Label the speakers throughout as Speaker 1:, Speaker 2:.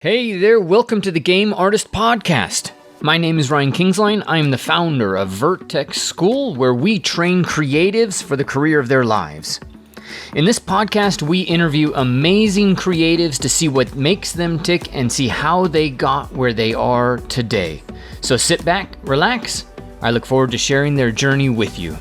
Speaker 1: Hey there, welcome to the Game Artist Podcast. My name is Ryan Kingsline. I am the founder of Vertex School, where we train creatives for the career of their lives. In this podcast, we interview amazing creatives to see what makes them tick and see how they got where they are today. So sit back, relax. I look forward to sharing their journey with you.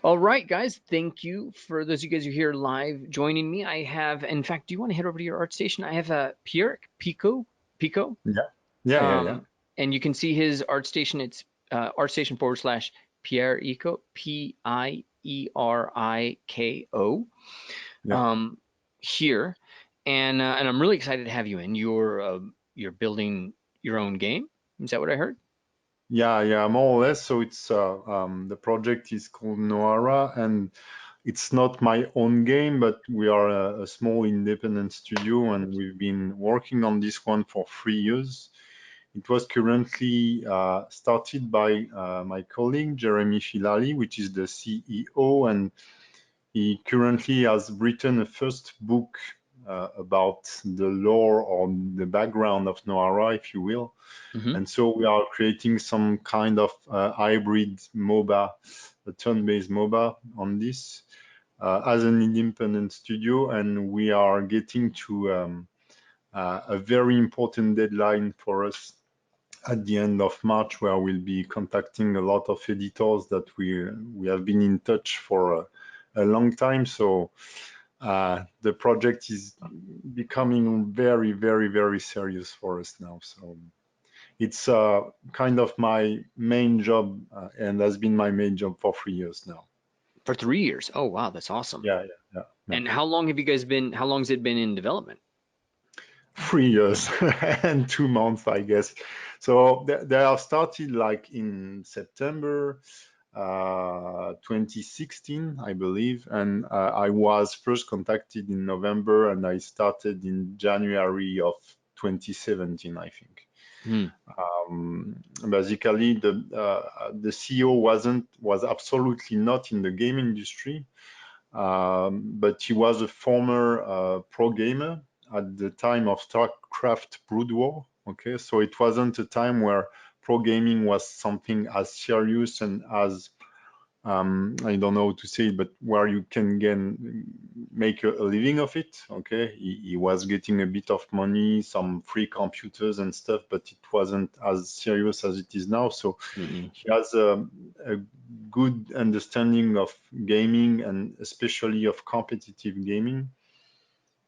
Speaker 1: All right, guys. Thank you for those of you guys who are here live joining me. I have, in fact, do you want to head over to your art station? I have a Pierrick Picaut,
Speaker 2: Yeah.
Speaker 1: and you can see his art station. It's artstation/Pierrico, Pieriko,
Speaker 2: Yeah.
Speaker 1: here, and I'm really excited to have you in. You're building your own game. Is that what I heard?
Speaker 2: Yeah, more or less. So it's the project is called Noara, and it's not my own game, but we are a small independent studio, and we've been working on this one for 3 years. It was currently started by my colleague Jeremy Filali, which is the CEO, and he currently has written a first book about the lore or the background of Noara, if you will.
Speaker 1: Mm-hmm.
Speaker 2: And so we are creating some kind of hybrid MOBA, a turn-based MOBA on this as an independent studio. And we are getting to a very important deadline for us at the end of March, where we'll be contacting a lot of editors that we have been in touch for a long time. So the project is becoming very serious for us now. So it's kind of my main job and has been my main job for 3 years now.
Speaker 1: For 3 years. Oh, wow, that's awesome.
Speaker 2: Yeah.
Speaker 1: And how long has it been in development?
Speaker 2: 3 years and 2 months, I guess. So they have started like in September 2016, I believe, and I was first contacted in November, and I started in January of 2017, I think.
Speaker 1: Hmm.
Speaker 2: Basically, the CEO was absolutely not in the game industry, but he was a former pro gamer at the time of StarCraft Brood War. Okay, so it wasn't a time where pro gaming was something as serious and as I don't know how to say it, but where you can make a living of it. Okay, he was getting a bit of money, some free computers and stuff, but it wasn't as serious as it is now. So
Speaker 1: Mm-hmm.
Speaker 2: he has a good understanding of gaming and especially of competitive gaming.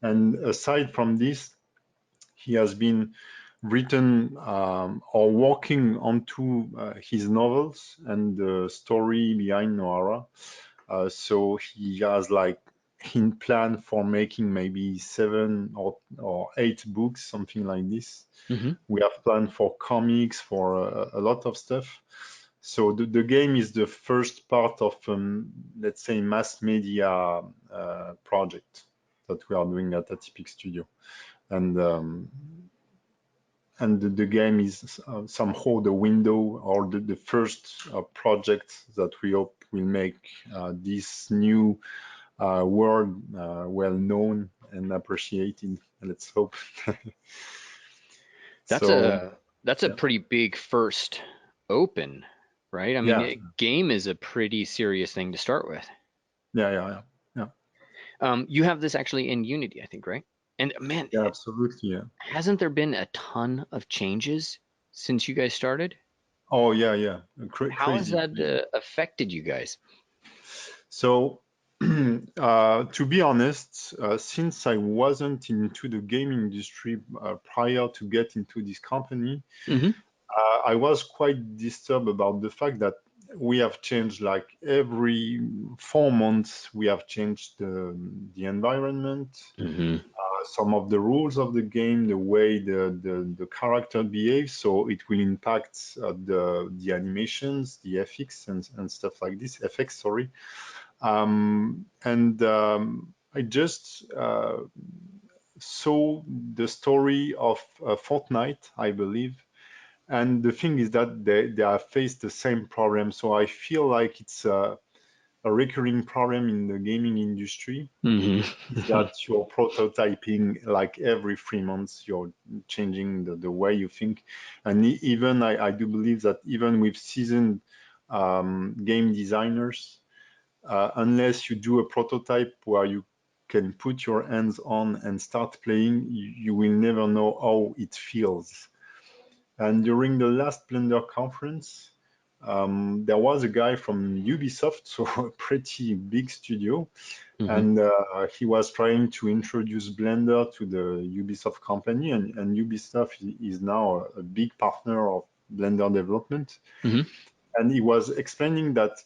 Speaker 2: And aside from this, he has been written or working onto his novels and the story behind Noara. So he has like in plan for making maybe 7 or 8 books, something like this.
Speaker 1: Mm-hmm.
Speaker 2: We have planned for comics, for a lot of stuff. So the game is the first part of, let's say, mass media project that we are doing at Atypic Studio. And the game is somehow the window or the first project that we hope will make this new world well known and appreciated. Let's hope.
Speaker 1: That's
Speaker 2: So
Speaker 1: a
Speaker 2: yeah,
Speaker 1: pretty big first open, right? I mean,
Speaker 2: yeah,
Speaker 1: game is a pretty serious thing to start with.
Speaker 2: yeah.
Speaker 1: You have this actually in Unity, I think, right? And man,
Speaker 2: Yeah, absolutely. Yeah.
Speaker 1: hasn't there been a ton of changes since you guys started?
Speaker 2: Oh, yeah.
Speaker 1: How has
Speaker 2: Crazy,
Speaker 1: that
Speaker 2: crazy.
Speaker 1: affected you guys?
Speaker 2: So, to be honest, since I wasn't into the game industry prior to get into this company,
Speaker 1: Mm-hmm.
Speaker 2: I was quite disturbed about the fact that we have changed like every 4 months. We have changed the environment,
Speaker 1: Mm-hmm.
Speaker 2: some of the rules of the game, the way the character behaves. So it will impact the animations, the FX and stuff like this. FX, sorry. And I just saw the story of Fortnite, I believe. And the thing is that they have faced the same problem. So I feel like it's a recurring problem in the gaming industry is
Speaker 1: Mm-hmm.
Speaker 2: that you're prototyping like every 3 months, you're changing the way you think. And even I do believe that even with seasoned game designers, unless you do a prototype where you can put your hands on and start playing, you will never know how it feels. And during the last Blender conference, there was a guy from Ubisoft, so a pretty big studio,
Speaker 1: Mm-hmm.
Speaker 2: and he was trying to introduce Blender to the Ubisoft company, and Ubisoft is now a big partner of Blender development.
Speaker 1: Mm-hmm.
Speaker 2: And he was explaining that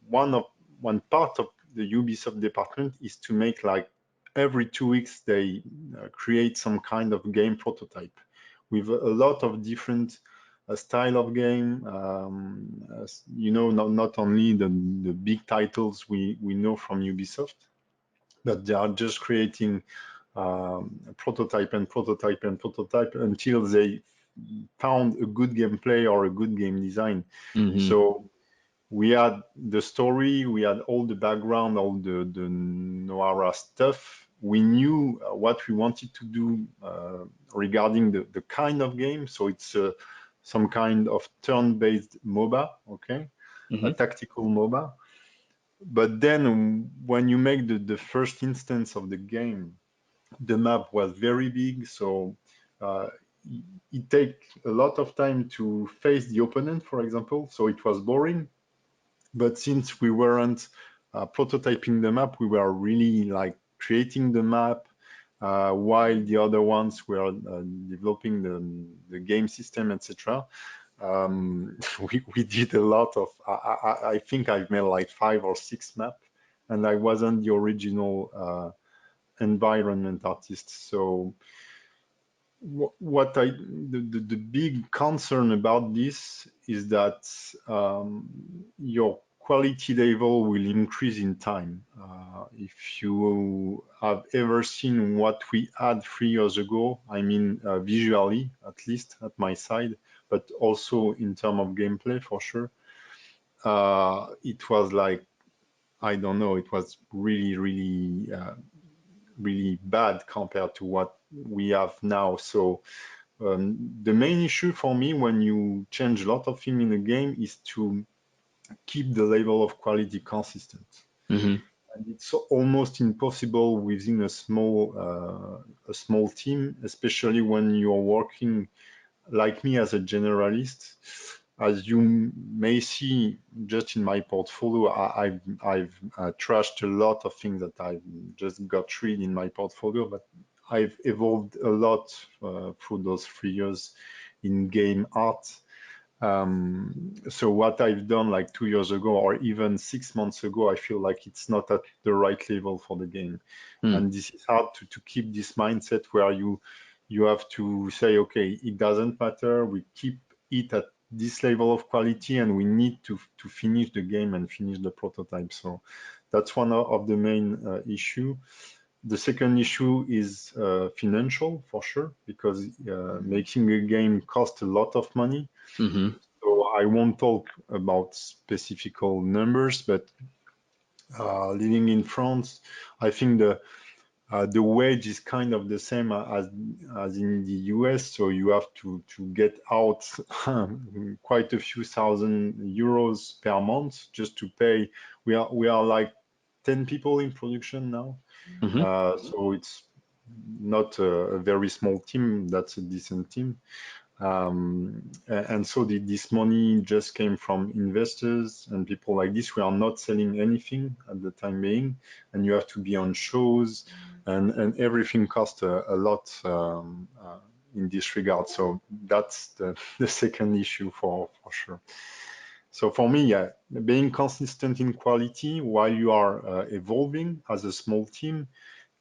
Speaker 2: one part of the Ubisoft department is to make like every 2 weeks they create some kind of game prototype with a lot of different style of game. Not only the big titles we know from Ubisoft, but they are just creating prototype and prototype and prototype until they found a good gameplay or a good game design.
Speaker 1: Mm-hmm.
Speaker 2: So we had the story, we had all the background, all the Noara stuff. We knew what we wanted to do regarding the kind of game. So it's some kind of turn-based MOBA, okay, a
Speaker 1: Mm-hmm.
Speaker 2: tactical MOBA. But then when you make the first instance of the game, the map was very big, so uh, it take a lot of time to face the opponent, for example. So it was boring. But since we weren't prototyping the map, we were really like creating the map while the other ones were developing the game system, etc. We did a lot of. I think I've made like 5 or 6 maps, and I wasn't the original environment artist. So the big concern about this is that your quality level will increase in time. If you have ever seen what we had 3 years ago, I mean visually, at least at my side, but also in terms of gameplay for sure, it was like, I don't know, it was really bad compared to what we have now. So the main issue for me when you change a lot of things in a game is to keep the level of quality consistent.
Speaker 1: Mm-hmm.
Speaker 2: And it's almost impossible within a small team, especially when you're working like me as a generalist. As you may see just in my portfolio, I've trashed a lot of things that I've just got rid in my portfolio, but I've evolved a lot through those 3 years in game art. So what I've done like 2 years ago or even 6 months ago, I feel like it's not at the right level for the game.
Speaker 1: Mm.
Speaker 2: And this is hard to keep this mindset where you have to say, okay, it doesn't matter. We keep it at this level of quality and we need to finish the game and finish the prototype. So that's one of the main issue. The second issue is financial for sure, because making a game costs a lot of money.
Speaker 1: Mm-hmm.
Speaker 2: So I won't talk about specific numbers, but living in France, I think the wage is kind of the same as in the US. So you have to get out quite a few thousand euros per month just to pay. We are like 10 people in production now.
Speaker 1: Mm-hmm.
Speaker 2: So it's not a very small team. That's a decent team. And so this money just came from investors and people like this. We are not selling anything at the time being, and you have to be on shows, and everything costs a lot in this regard. So that's the second issue for sure. So for me, yeah, being consistent in quality while you are evolving as a small team,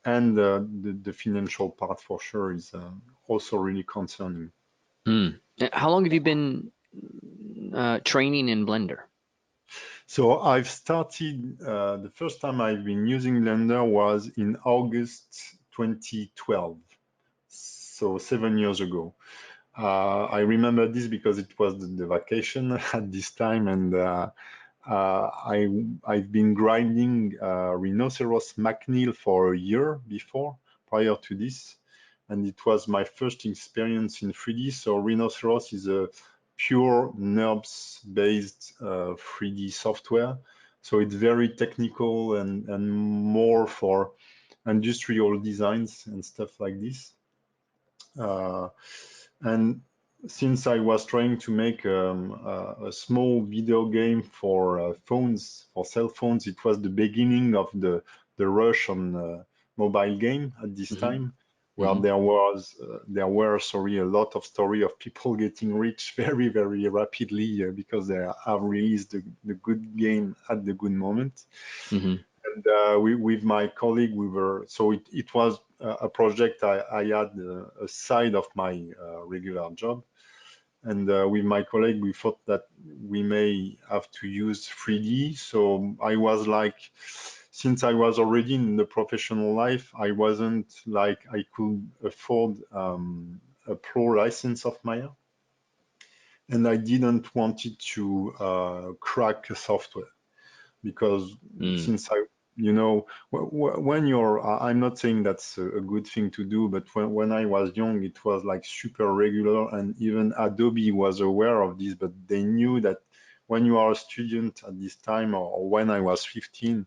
Speaker 2: and the financial part for sure is also really concerning.
Speaker 1: Mm. How long have you been training in Blender?
Speaker 2: So I've started, the first time I've been using Blender was in August 2012, so 7 years ago. I remember this because it was the vacation at this time, and I've been grinding Rhinoceros McNeil for a year before, prior to this, and it was my first experience in 3D. So Rhinoceros is a pure NURBS-based 3D software. So it's very technical and more for industrial designs and stuff like this. And since I was trying to make a small video game for phones, for cell phones, it was the beginning of the rush on mobile game at this time, where there were a lot of story of people getting rich very, very rapidly because they have released the good game at the good moment. And with my colleague, it was a project I had aside of my regular job. And with my colleague, we thought that we may have to use 3D. So I was like, since I was already in the professional life, I wasn't like I could afford a pro license of Maya. And I didn't want it to crack software because since when I'm not saying that's a good thing to do, but when I was young, it was like super regular, and even Adobe was aware of this, but they knew that when you are a student at this time, or when I was 15,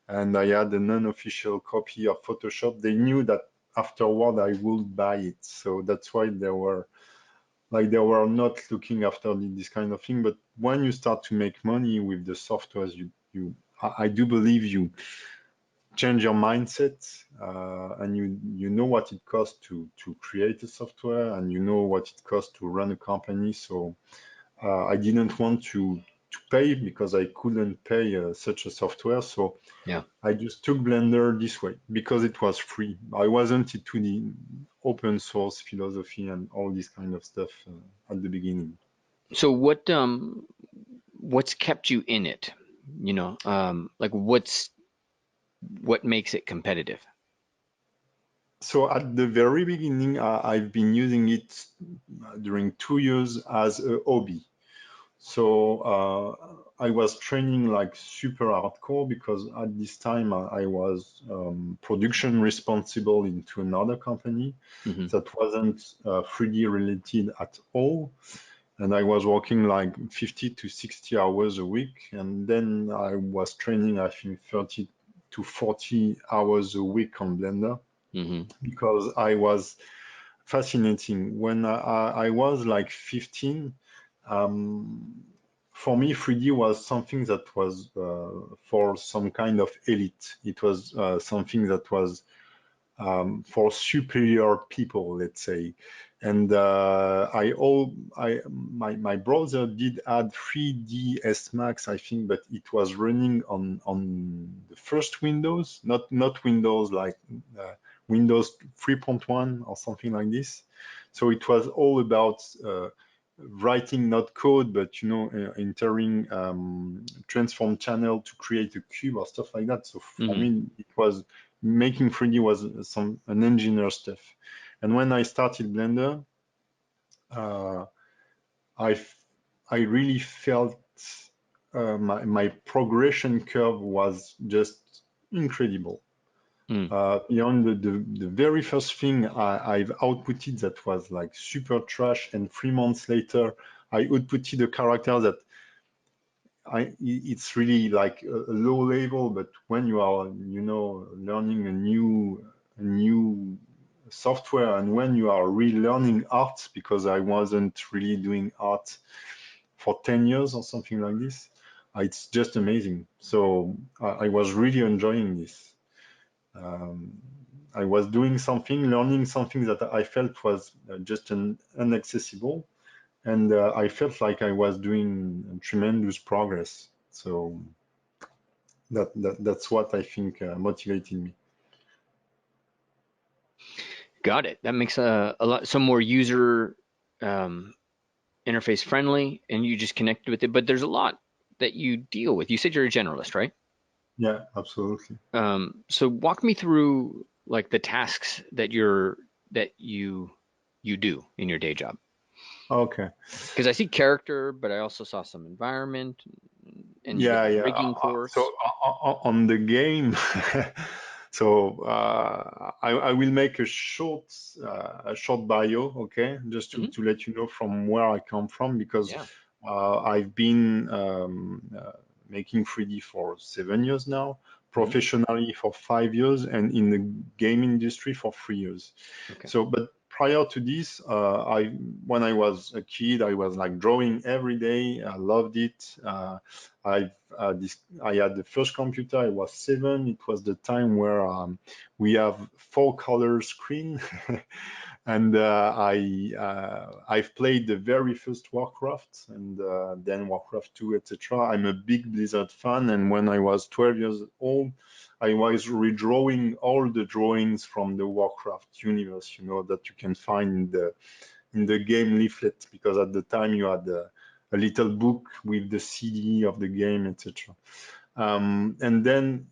Speaker 2: and I had an unofficial copy of Photoshop, they knew that afterward I would buy it. So that's why they were not looking after this kind of thing. But when you start to make money with the softwares, I do believe you change your mindset, and you know what it costs to create a software, and you know what it costs to run a company. So I didn't want to pay because I couldn't pay such a software. So
Speaker 1: Yeah.
Speaker 2: I just took Blender this way because it was free. I wasn't into the open source philosophy and all this kind of stuff at the beginning.
Speaker 1: So what's kept you in it? Like what makes it competitive?
Speaker 2: So at the very beginning, I've been using it during 2 years as a hobby. So I was training like super hardcore because at this time I was production responsible into another company that wasn't 3D related at all. And I was working like 50 to 60 hours a week. And then I was training, I think, 30 to 40 hours a week on Blender because I was fascinating. When I was like 15, for me, 3D was something that was for some kind of elite. It was something that was for superior people, let's say. And my brother did add 3ds Max, I think, but it was running on the first Windows, not Windows like Windows 3.1 or something like this. So it was all about writing not code, but entering transform channel to create a cube or stuff like that. So for me, it was making 3D was an engineer stuff. And when I started Blender, I really felt my progression curve was just incredible. Beyond the very first thing I've outputted that was like super trash, and 3 months later I outputted a character that it's really like a low level, but when you are learning a new software, and when you are relearning art, because I wasn't really doing art for 10 years or something like this, it's just amazing. So I was really enjoying this. I was doing something, learning something that I felt was just inaccessible, and I felt like I was doing tremendous progress. So that's what I think motivated me.
Speaker 1: Got it. That makes a lot some more user interface friendly, and you just connect with it. But there's a lot that you deal with. You said you're a generalist, right?
Speaker 2: Yeah, absolutely.
Speaker 1: So walk me through like the tasks that you do in your day job.
Speaker 2: Okay.
Speaker 1: Because I see character, but I also saw some environment. in
Speaker 2: Yeah,
Speaker 1: the
Speaker 2: yeah.
Speaker 1: rigging
Speaker 2: So
Speaker 1: course?
Speaker 2: on the game, so I will make a short bio, okay, just
Speaker 1: Hmm.
Speaker 2: to let you know from where I come from, because
Speaker 1: Yeah.
Speaker 2: I've been making 3D for 7 years now,
Speaker 1: Hmm.
Speaker 2: professionally for 5 years, and in the game industry for 3 years.
Speaker 1: Okay.
Speaker 2: So, but prior to this, when I was a kid, I was like drawing every day. I loved it. I had the first computer. I was 7. It was the time where we have 4-color screen, and I've played the very first Warcraft, and then Warcraft 2, etc. I'm a big Blizzard fan, and when I was 12 years old, I was redrawing all the drawings from the Warcraft universe, that you can find in the game leaflet, because at the time you had a little book with the CD of the game, etc. And then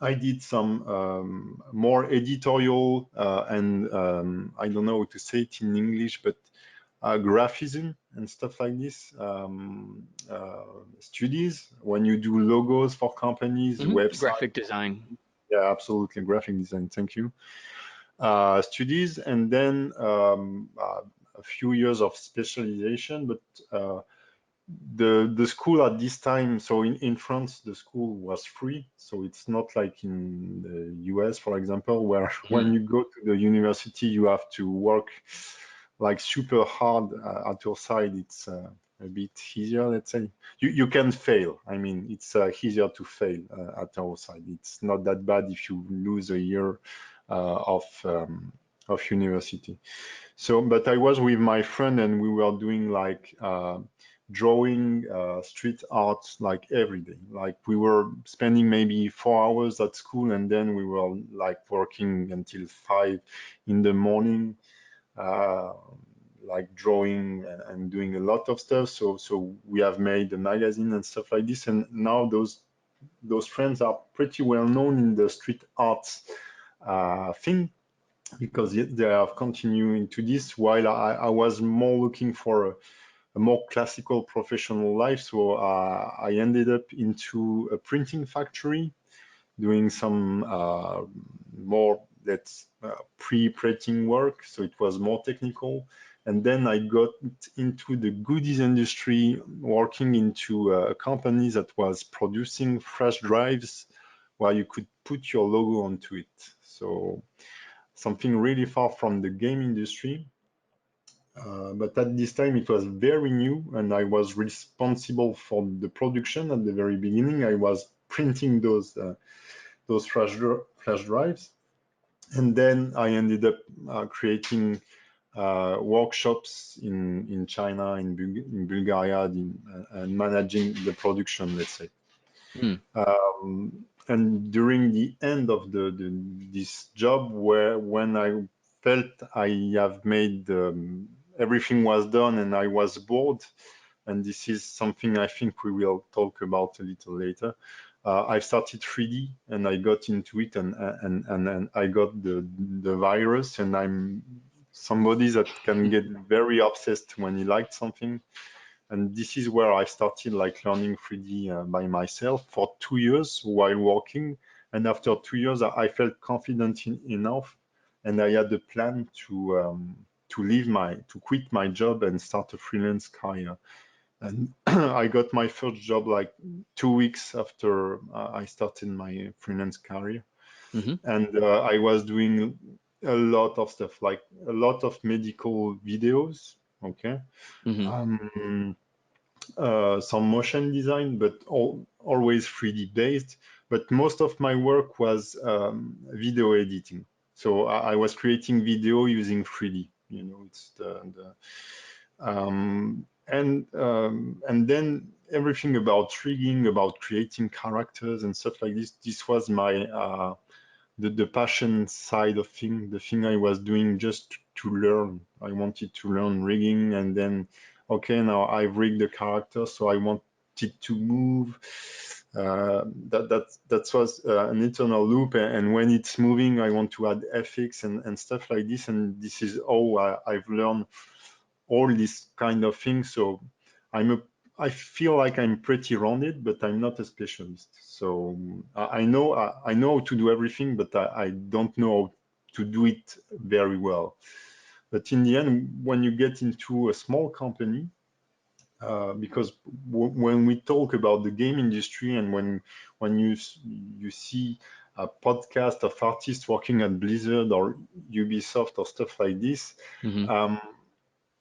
Speaker 2: I did some more editorial and I don't know how to say it in English, but graphism and stuff like this, studies, when you do logos for companies,
Speaker 1: Hmm.
Speaker 2: websites.
Speaker 1: Graphic design.
Speaker 2: Yeah, absolutely. Graphic design. Thank you. Studies, and then a few years of specialization. But the school at this time, so in France, the school was free. So it's not like in the US, for example, where
Speaker 1: Hmm.
Speaker 2: when you go to the university, you have to work like super hard at your side. It's a bit easier, let's say. You can fail. I mean, it's easier to fail at our side. It's not that bad if you lose a year of university. So, but I was with my friend, and we were doing like drawing, street art, like every day. Like we were spending maybe 4 hours at school, and then we were like working until 5 in the morning, uh, like drawing and doing a lot of stuff. So we have made a magazine and stuff like this, and now those friends are pretty well known in the street arts thing, because they have continued into this, while I was more looking for a more classical professional life. So I ended up into a printing factory, doing some more that's pre-printing work. So it was more technical. And then I got into the goodies industry, working into a company that was producing flash drives where you could put your logo onto it. So something really far from the game industry. But at this time, it was very new, and I was responsible for the production at the very beginning. I was printing those flash drives, and then I ended up creating workshops in China, in Bulgaria, and managing the production, let's say.
Speaker 1: Hmm.
Speaker 2: And during the end of this job, when I felt I have made everything was done and I was bored, and this is something I think we will talk about a little later. I started 3D and I got into it, and I got the virus, and I'm somebody that can get very obsessed when he liked something. And this is where I started like learning 3D by myself for 2 years while working. And after 2 years, I felt confident enough, and I had a plan to quit my job and start a freelance career. And I got my first job like 2 weeks after I started my freelance career.
Speaker 1: Hmm.
Speaker 2: And I was doing a lot of stuff, like a lot of medical videos. Okay.
Speaker 1: Hmm.
Speaker 2: Um, some motion design, but always 3D based. But most of my work was video editing. So I was creating video using 3D. It's and then everything about rigging, about creating characters and stuff like this. This was my the passion side of thing, the thing I was doing just to learn. I wanted to learn rigging, and then, okay, now I've rigged the character, so I want it to move. That was an eternal loop, and when it's moving, I want to add FX and stuff like this, and this is how I've learned all these kind of things. So I'm a I feel like I'm pretty rounded, but I'm not a specialist. So I know how to do everything, but I don't know how to do it very well. But in the end, when you get into a small company, because when we talk about the game industry and when you see a podcast of artists working at Blizzard or Ubisoft or stuff like this,
Speaker 1: Hmm.
Speaker 2: um,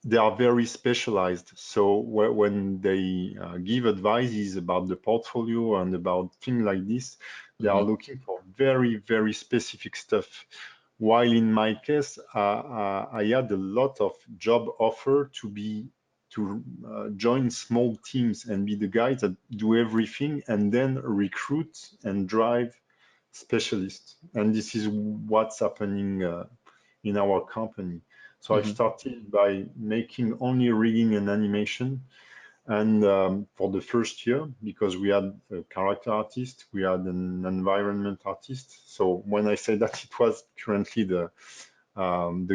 Speaker 2: they are very specialized. So when they give advices about the portfolio and about things like this, they are
Speaker 1: Hmm.
Speaker 2: looking for very, very specific stuff. While in my case, I had a lot of job offer to join small teams and be the guys that do everything and then recruit and drive specialists. And this is what's happening in our company. So I've
Speaker 1: Hmm.
Speaker 2: started by making only rigging and animation. And for the first year, because we had a character artist, we had an environment artist. So when I say that, it was currently the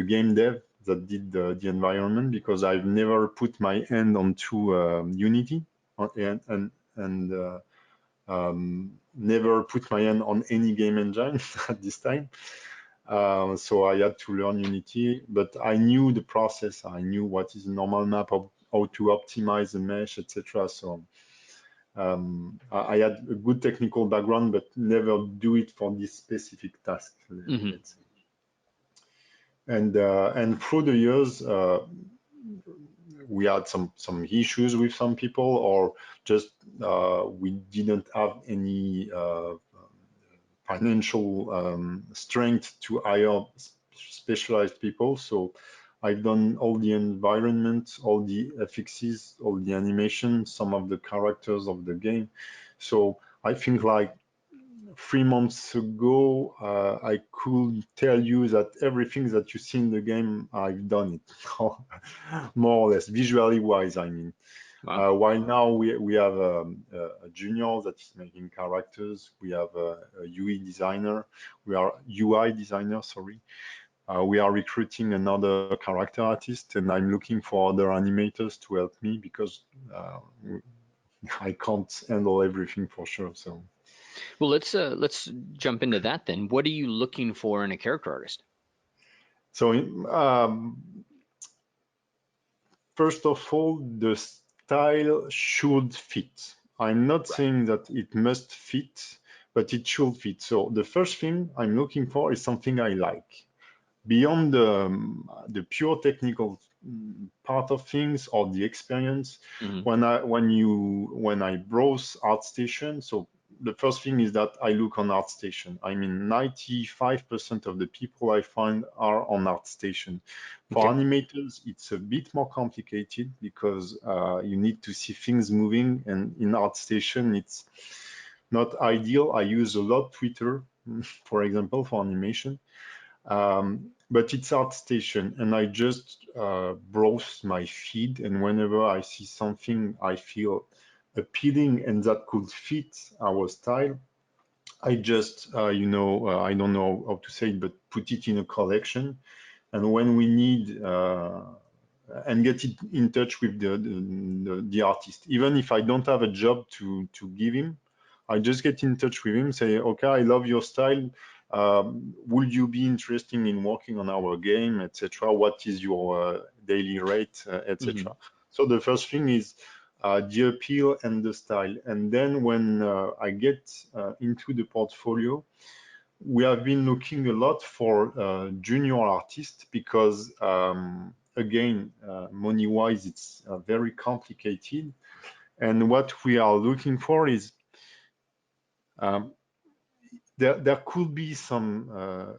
Speaker 2: game dev that did the environment, because I've never put my hand onto Unity and never put my hand on any game engine at this time. So I had to learn Unity, but I knew the process. I knew what is a normal map, how to optimize the mesh, etc. So I had a good technical background, but never do it for this specific task,
Speaker 1: Hmm.
Speaker 2: let's say. And through the years, we had some issues with some people, or just we didn't have any financial strength to hire specialized people. So I've done all the environment, all the FXs, all the animation, some of the characters of the game. So I think like 3 months ago, I could tell you that everything that you see in the game, I've done it, more or less, visually wise, I mean.
Speaker 1: Wow.
Speaker 2: While now we have a junior that is making characters, we have a UI designer, we are UI designer, sorry. We are recruiting another character artist, and I'm looking for other animators to help me because I can't handle everything for sure. So.
Speaker 1: Well, let's jump into that then. What are you looking for in a character artist?
Speaker 2: So, first of all, the style should fit. I'm not
Speaker 1: Right.
Speaker 2: saying that it must fit, but it should fit. So the first thing I'm looking for is something I like. Beyond the pure technical part of things or the experience,
Speaker 1: Hmm.
Speaker 2: when I browse ArtStation, so the first thing is that I look on ArtStation. I mean, 95% of the people I find are on ArtStation. For
Speaker 1: Okay.
Speaker 2: animators, it's a bit more complicated because you need to see things moving, and in ArtStation, it's not ideal. I use a lot Twitter, for example, for animation. But it's ArtStation, and I just browse my feed, and whenever I see something I feel appealing and that could fit our style, I just, I don't know how to say it, but put it in a collection. And when we need, and get it in touch with the artist, even if I don't have a job to give him, I just get in touch with him, say, okay, I love your style. Would you be interested in working on our game, etc.? What is your daily rate,
Speaker 1: Hmm.
Speaker 2: etc.? So the first thing is the appeal and the style. And then when I get into the portfolio, we have been looking a lot for junior artists because, again, money-wise, it's very complicated. And what we are looking for is um, there could be some,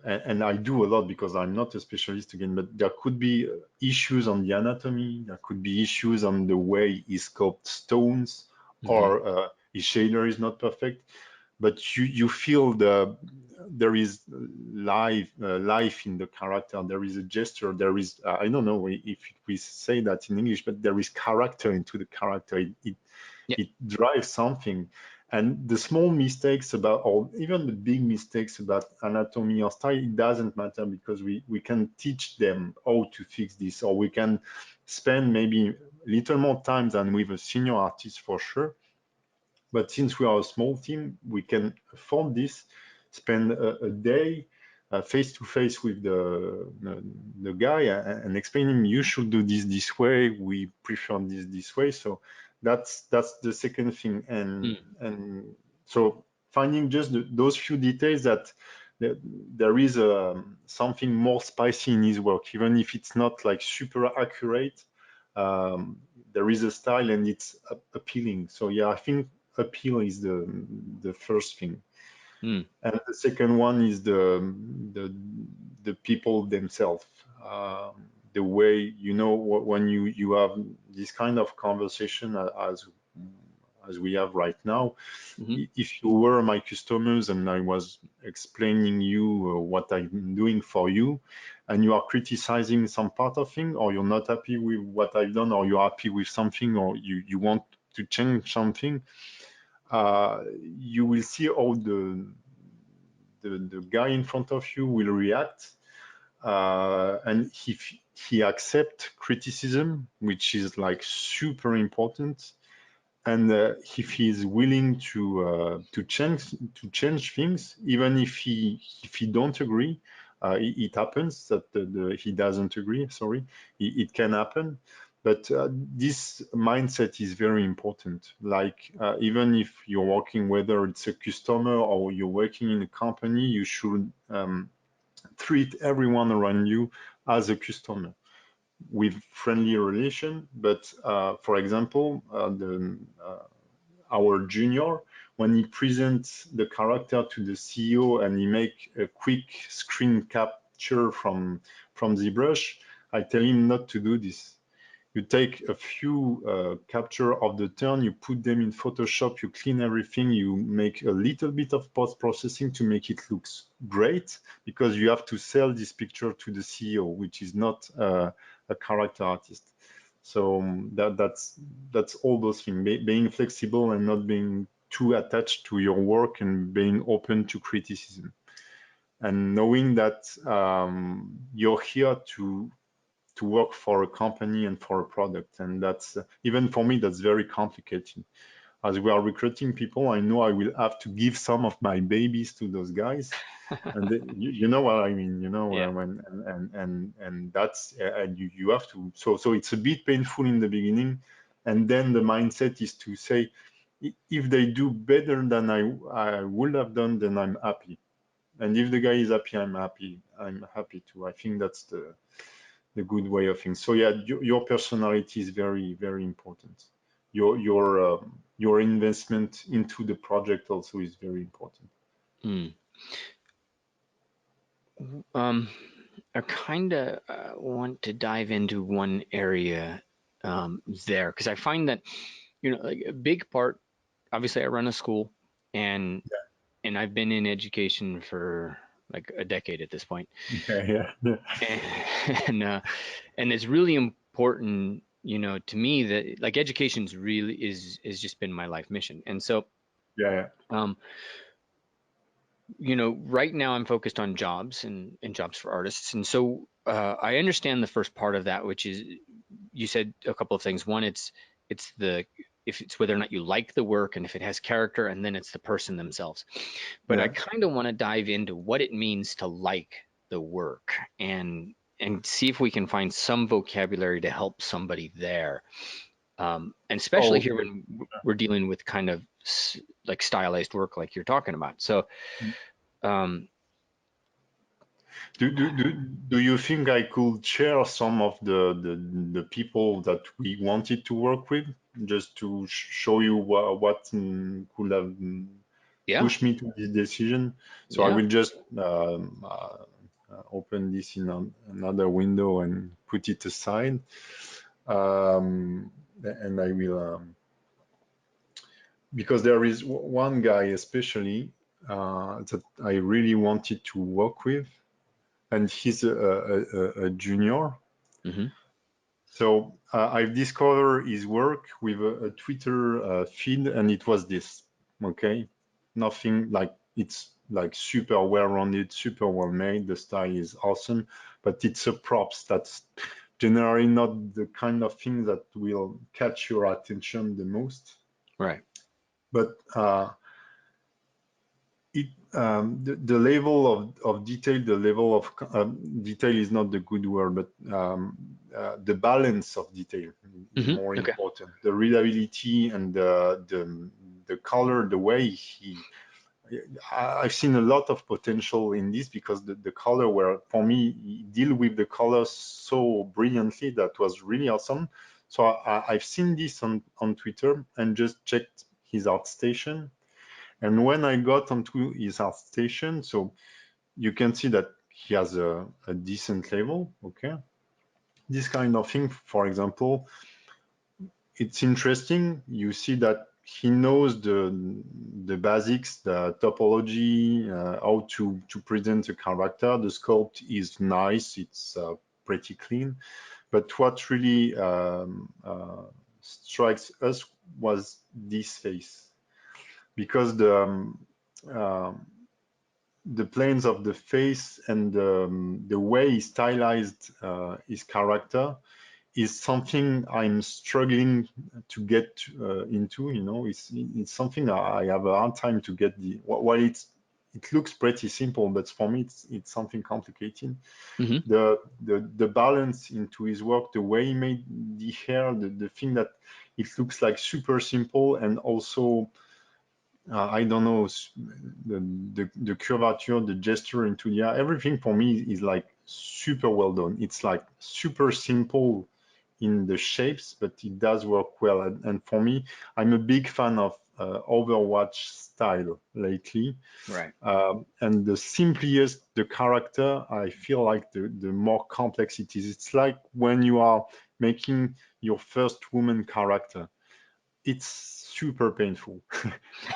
Speaker 2: and I do a lot because I'm not a specialist again, but there could be issues on the anatomy. There could be issues on the way he sculpts stones,
Speaker 1: Hmm.
Speaker 2: or his shader is not perfect. But you feel there is life in the character. There is a gesture. There is I don't know if we say that in English, but there is character into the character.
Speaker 1: Yeah.
Speaker 2: It drives something. And the small mistakes about, or even the big mistakes about anatomy or style, it doesn't matter because we can teach them how to fix this, or we can spend maybe little more time than with a senior artist for sure. But since we are a small team, we can afford this, spend a day face to face with the guy and explain him, you should do this way, we prefer this way. So that's the second thing. And so finding just those few details that there is something more spicy in his work, even if it's not like super accurate. There is a style and it's appealing. So yeah, I think appeal is the first thing. And the second one is the people themselves. The way, you know, when you have this kind of conversation as we have right now, if you were my customers and I was explaining you what I'm doing for you, and you are criticizing some part of thing, or you're not happy with what I've done, or you're happy with something, or you want to change something, you will see how the guy in front of you will react. And if he accepts criticism, which is like super important, and if he's willing to change things, even if he don't agree, it happens that he doesn't agree. Sorry, it can happen. But this mindset is very important. Like even if you're working, whether it's a customer or you're working in a company, you should treat everyone around you as a customer with friendly relation. But for example, our junior, when he presents the character to the CEO and he make a quick screen capture from the brush, I tell him not to do this. You take a few capture of the turn, you put them in Photoshop, you clean everything, you make a little bit of post-processing to make it look great, because you have to sell this picture to the CEO, which is not a character artist. So that's all those things, being flexible and not being too attached to your work and being open to criticism. And knowing that you're here to work for a company and for a product. And that's, even for me, that's very complicated. As we are recruiting people, I know I will have to give some of my babies to those guys. And you know what I mean, you know,
Speaker 1: Yeah.
Speaker 2: and that's, and you have to, so it's a bit painful in the beginning. And then the mindset is to say, if they do better than I would have done, then I'm happy. And if the guy is happy, I'm happy too. I think that's the good way of things. So yeah, your personality is very, very important. Your investment into the project also is very important.
Speaker 1: I kind of want to dive into one area there, because I find that, you know, like a big part, obviously I run a school, and I've been in education for like a decade at this point.
Speaker 2: Yeah, yeah,
Speaker 1: And and it's really important, you know, to me, that like education's really is just been my life mission. And so
Speaker 2: yeah,
Speaker 1: you know, right now I'm focused on jobs and jobs for artists. And so I understand the first part of that, which is, you said a couple of things. One, it's the, if it's whether or not you like the work and if it has character, and then it's the person themselves. But I
Speaker 2: yeah.
Speaker 1: kind of want to dive into what it means to like the work, and see if we can find some vocabulary to help somebody there. And especially here
Speaker 2: Okay.
Speaker 1: when we're dealing with kind of like stylized work like you're talking about. So um,
Speaker 2: Do you think I could share some of the people that we wanted to work with, just to show you what could have
Speaker 1: yeah,
Speaker 2: pushed me to this decision? So I
Speaker 1: yeah.
Speaker 2: will just open this in another window and put it aside. And I will, because there is one guy especially that I really wanted to work with, and he's a junior.
Speaker 1: Hmm.
Speaker 2: So I've discovered his work with a Twitter feed, and it was this. Okay, nothing like, it's like super well rounded, super well made. The style is awesome, but it's a props that's generally not the kind of thing that will catch your attention the most.
Speaker 1: Right.
Speaker 2: But the level of detail, the level of detail is not the good word, but the balance of detail is more
Speaker 1: Okay.
Speaker 2: important. The readability and the color, the way I've seen a lot of potential in this, because the color were, for me, he deal with the colors so brilliantly. That was really awesome. So I've seen this on Twitter and just checked his ArtStation. And when I got onto his ArtStation, so you can see that he has a decent level, okay? This kind of thing, for example, it's interesting. You see that he knows the basics, the topology, how to present a character. The sculpt is nice. It's pretty clean. But what really strikes us was this face, because the planes of the face and the way he stylized his character is something I'm struggling to get into. You know, it's something I have a hard time to get while it looks pretty simple, but for me it's something complicated.
Speaker 1: Mm-hmm.
Speaker 2: The balance into his work, the way he made the hair, the thing that it looks like super simple, and also I don't know, the curvature, the gesture into the eye, everything for me is like super well done. It's like super simple in the shapes, but it does work well. And for me, I'm a big fan of Overwatch style lately.
Speaker 1: Right.
Speaker 2: And the simplest the character, I feel like the more complex it is. It's like when you are making your first woman character, it's super painful.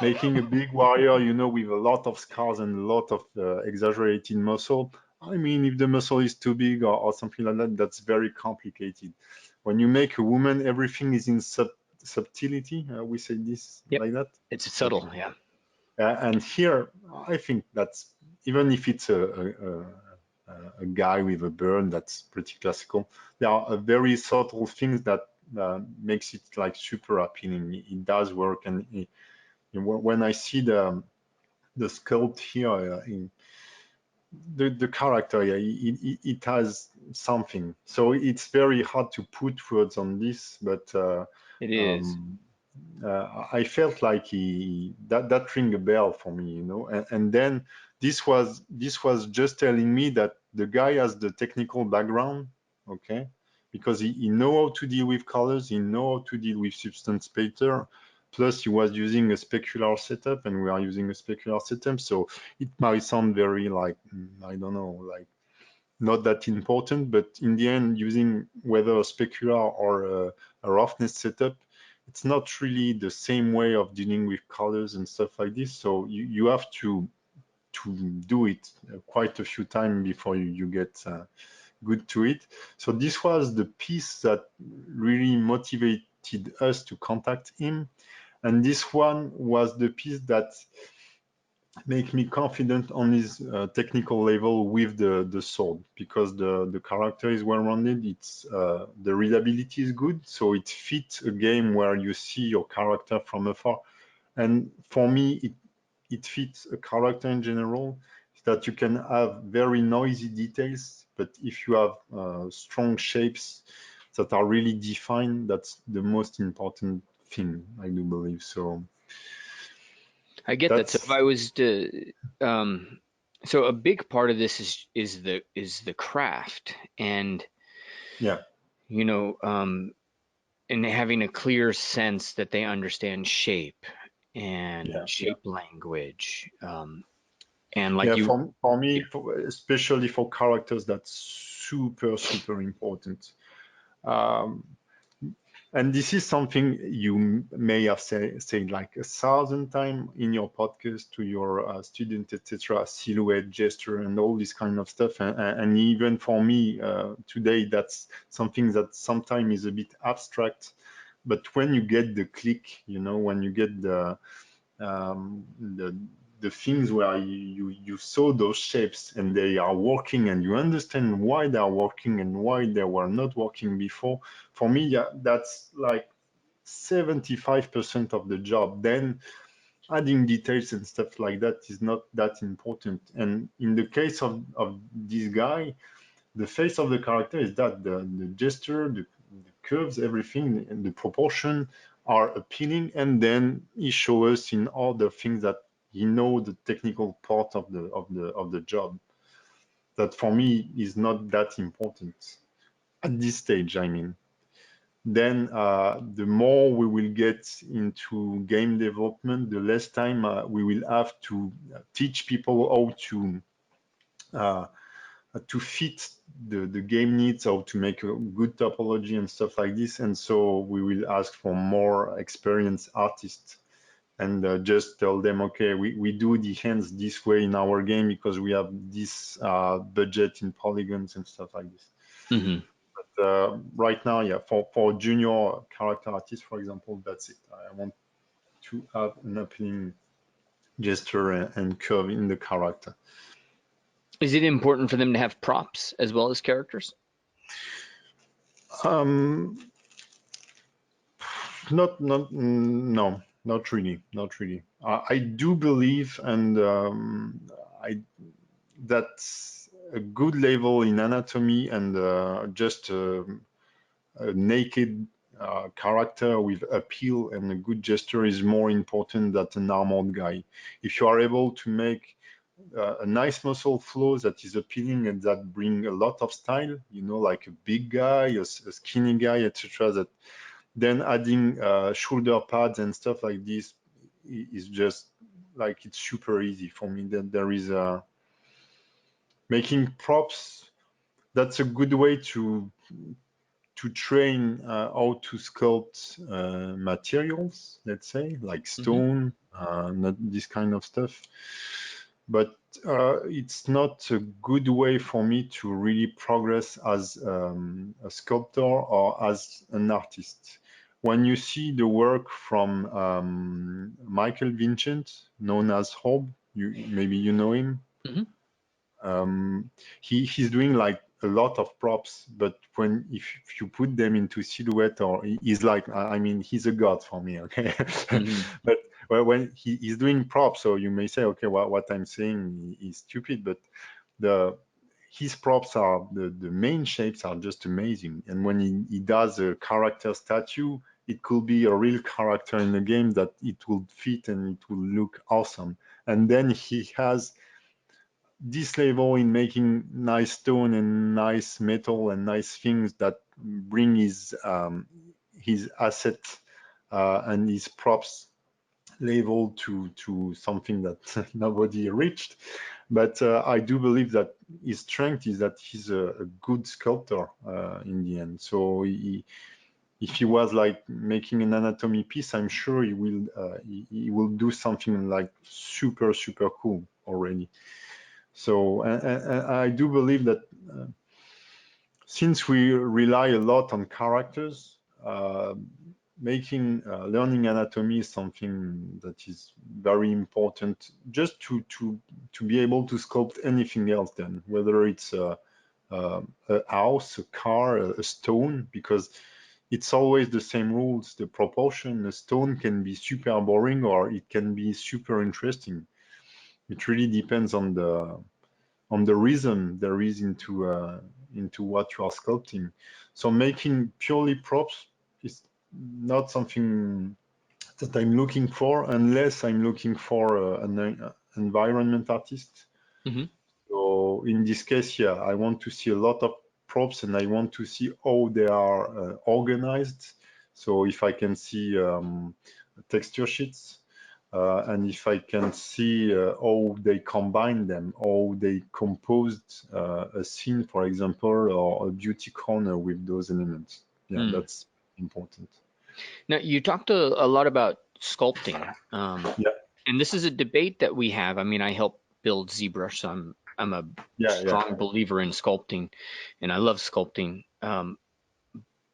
Speaker 2: Making a big warrior, you know, with a lot of scars and a lot of exaggerated muscle. I mean, if the muscle is too big or something like that, that's very complicated. When you make a woman, everything is in subtlety. We say this
Speaker 1: Yep.
Speaker 2: like that.
Speaker 1: It's
Speaker 2: Okay.
Speaker 1: subtle. Yeah.
Speaker 2: And here, I think that's, even if it's a guy with a burn, that's pretty classical. There are very subtle things that makes it like super appealing. It does work, and when I see the sculpt here in the character, yeah, it has something. So it's very hard to put words on this, but
Speaker 1: It is.
Speaker 2: um, I felt like that ring a bell for me, you know. And then this was just telling me that the guy has the technical background, okay, because he know how to deal with colors, he know how to deal with substance pattern. Plus, he was using a specular setup, and we are using a specular setup, so it might sound very like I don't know, like not that important, but in the end, using whether a specular or a roughness setup, it's not really the same way of dealing with colors and stuff like this. So you have to do it quite a few times before you get good to it. So this was the piece that really motivated us to contact him. And this one was the piece that make me confident on his technical level with the sword, because the character is well rounded. It's the readability is good, so it fits a game where you see your character from afar. And for me, it fits a character in general, that you can have very noisy details, but if you have strong shapes that are really defined, that's the most important thing, I do believe. So
Speaker 1: I get that. So if
Speaker 2: that's,
Speaker 1: I was to, so a big part of this is the craft, and
Speaker 2: yeah,
Speaker 1: you know, and having a clear sense that they understand shape and
Speaker 2: yeah.
Speaker 1: shape language, and like
Speaker 2: Yeah,
Speaker 1: you,
Speaker 2: for me,
Speaker 1: yeah,
Speaker 2: especially for characters, that's super important. Um, and this is something you may have said like 1,000 times in your podcast to your student, etc. Silhouette, gesture, and all this kind of stuff. And even for me today, that's something that sometimes is a bit abstract. But when you get the click, you know, when you get the the things where you saw those shapes and they are working and you understand why they are working and why they were not working before. For me, yeah, that's like 75% of the job. Then adding details and stuff like that is not that important. And in the case of this guy, the face of the character is that the gesture, the curves, everything, and the proportion are appealing. And then he shows us in all the things that he know the technical part of the job. That for me is not that important at this stage. I mean, then the more we will get into game development, the less time we will have to teach people uh, to fit the game needs, how to make a good topology and stuff like this. And so we will ask for more experienced artists and just tell them, okay, we do the hands this way in our game because we have this budget in polygons and stuff like this.
Speaker 1: Mm-hmm.
Speaker 2: Right now, yeah, for junior character artists, for example, that's it. I want to have an appealing gesture and curve in the character.
Speaker 1: Is it important for them to have props as well as characters?
Speaker 2: Um, no, not really, not really. I do believe, and I that's a good level in anatomy and just a naked character with appeal and a good gesture is more important than an armored guy. If you are able to make a nice muscle flow that is appealing and that bring a lot of style, you know, like a big guy, a skinny guy, etc., that then adding shoulder pads and stuff like this is just like it's super easy for me. That there is making props. That's a good way to train how to sculpt materials, let's say, like
Speaker 1: Mm-hmm.
Speaker 2: stone, not this kind of stuff. But it's not a good way for me to really progress as a sculptor or as an artist. When you see the work from Michael Vincent, known as Hob, maybe you know him.
Speaker 1: Mm-hmm.
Speaker 2: He's doing like a lot of props, but if you put them into silhouette, or he's like, I mean, he's a god for me, okay.
Speaker 1: Mm-hmm.
Speaker 2: But when he's doing props, so you may say, okay, what I'm saying is stupid, but the his props are the main shapes are just amazing. And when he does a character statue, it could be a real character in the game that it will fit and it will look awesome. And then he has this level in making nice stone and nice metal and nice things that bring his asset and his props level to something that nobody reached. But I do believe that his strength is that he's a good sculptor in the end. So if he was like making an anatomy piece, I'm sure he will do something like super cool already. So and I do believe that since we rely a lot on characters, learning anatomy is something that is very important just to be able to sculpt anything else. Then whether it's a house, a car, a stone, because it's always the same rules. The proportion, a stone can be super boring or it can be super interesting. It really depends on the rhythm there is into what you are sculpting. So making purely props is not something that I'm looking for unless I'm looking for an environment artist.
Speaker 1: Mm-hmm.
Speaker 2: So in this case, yeah, I want to see a lot of props and I want to see how they are organized. So if I can see texture sheets, and if I can see how they combine them, how they composed a scene, for example, or a beauty corner with those elements. Yeah,
Speaker 1: Mm.
Speaker 2: that's important.
Speaker 1: Now, you talked a lot about sculpting,
Speaker 2: Yeah,
Speaker 1: and this is a debate that we have. I mean, I help build ZBrush, so I'm a
Speaker 2: yeah.
Speaker 1: strong believer in sculpting, and I love sculpting.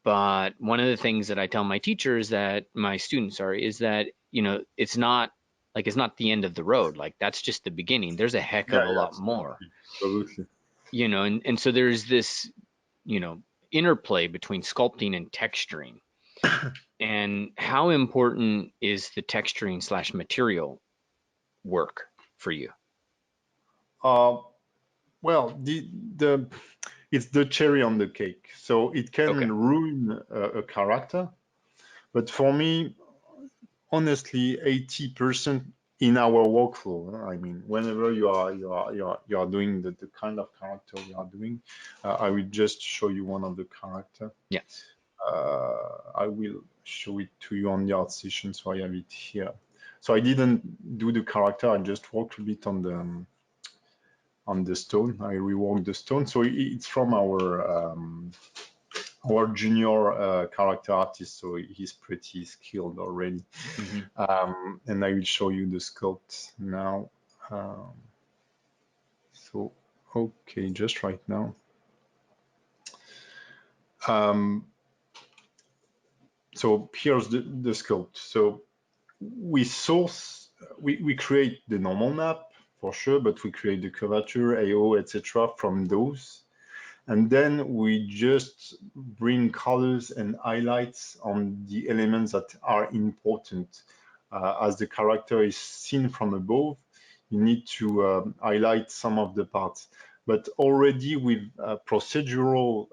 Speaker 1: But one of the things that I tell my teachers, that my students, sorry, is that it's not Like it's not the end of the road. Like that's just the beginning. There's a heck
Speaker 2: Yeah,
Speaker 1: of a
Speaker 2: yeah,
Speaker 1: lot more,
Speaker 2: absolutely.
Speaker 1: and so there's this, interplay between sculpting and texturing. And how important is the texturing slash material work for you?
Speaker 2: Uh, well, the it's the cherry on the cake. So it
Speaker 1: Okay.
Speaker 2: can ruin a character, but for me, honestly, 80% in our workflow. I mean, whenever you are doing the kind of character we are doing, I will just show you one of the character.
Speaker 1: Yeah.
Speaker 2: I will show it to you on the art session, so I have it here. So I didn't do the character. I just worked a bit on the stone. I reworked the stone. So it's from our junior character artist, so he's pretty skilled already.
Speaker 1: Hmm.
Speaker 2: And I will show you the sculpt now. Um, so, okay, just right now. Um, so here's the sculpt. So we create the normal map for sure, but we create the curvature, AO, etc. from those. And then we just bring colors and highlights on the elements that are important. As the character is seen from above, you need to highlight some of the parts. But already with procedural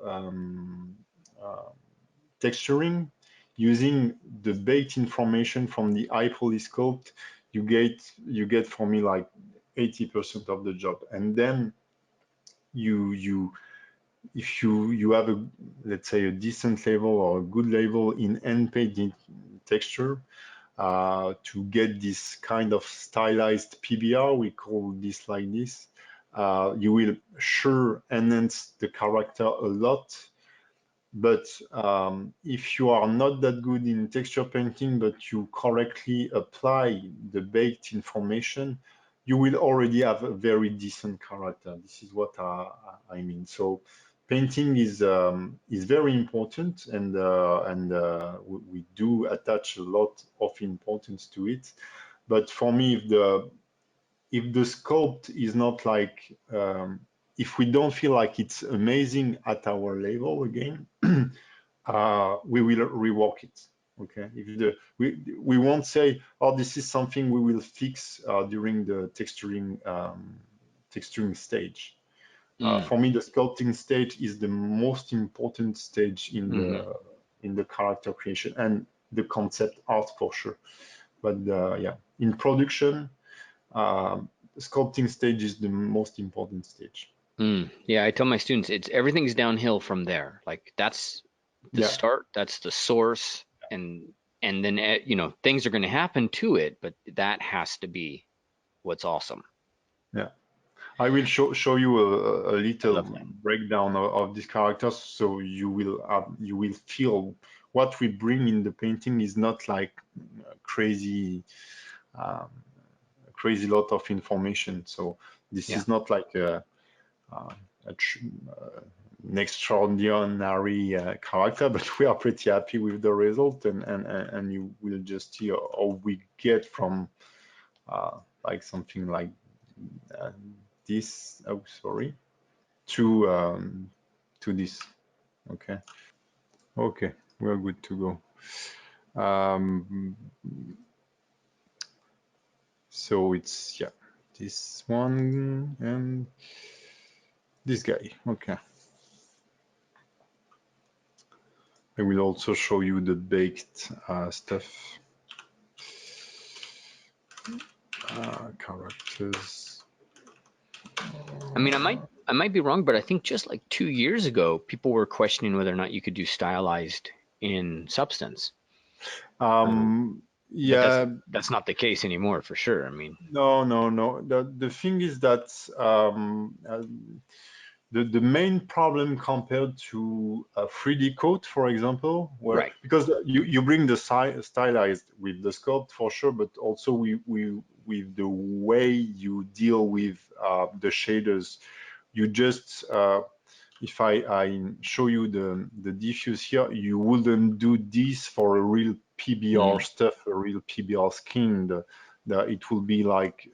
Speaker 2: uh, texturing, using the baked information from the eye polyscope, you get for me like 80% of the job. And then you if you have a, let's say, a decent level or a good level in end painting texture, to get this kind of stylized PBR, we call this like this, you will sure enhance the character a lot. But if you are not that good in texture painting, but you correctly apply the baked information, you will already have a very decent character. This is what I mean. So painting is very important, and we do attach a lot of importance to it. But for me, if the sculpt is not like, if we don't feel like it's amazing at our level again, we will rework it. Okay, if we won't say, oh, this is something we will fix during the texturing stage.
Speaker 1: Mm.
Speaker 2: For me, the sculpting stage is the most important stage in
Speaker 1: Hmm.
Speaker 2: the character creation and the concept art for sure. But yeah, in production, sculpting stage is the most important stage.
Speaker 1: Mm. Yeah, I tell my students everything's downhill from there. Like that's the
Speaker 2: Yeah,
Speaker 1: start, that's the source, and then things are going to happen to it, but that has to be what's awesome.
Speaker 2: yeah. I will show you a
Speaker 1: I
Speaker 2: little
Speaker 1: love that.
Speaker 2: breakdown of these characters, so you will feel what we bring in the painting is not like crazy um, crazy lot of information. So this
Speaker 1: Yeah.
Speaker 2: is not like uh, an extraordinary character, but we are pretty happy with the result, and you will just see how we get from like something like uh, this. Oh, sorry, to this. Okay, okay, we're good to go. So it's, yeah, this one and this guy. Okay. I will also show you the baked stuff. Characters.
Speaker 1: I mean, I might be wrong, but I think just like 2 years ago, people were questioning whether or not you could do stylized in Substance. Um, but that's
Speaker 2: Yeah,
Speaker 1: that's not the case anymore for sure. I mean,
Speaker 2: no, no, no. The thing is that the main problem compared to a 3D coat, for example, where,
Speaker 1: right.
Speaker 2: because you bring the stylized with the sculpt for sure, but also we with the way you deal with the shaders, you just if I show you the diffuse here, you wouldn't do this for a real PBR
Speaker 1: Mm,
Speaker 2: stuff, a real PBR skin. it will be like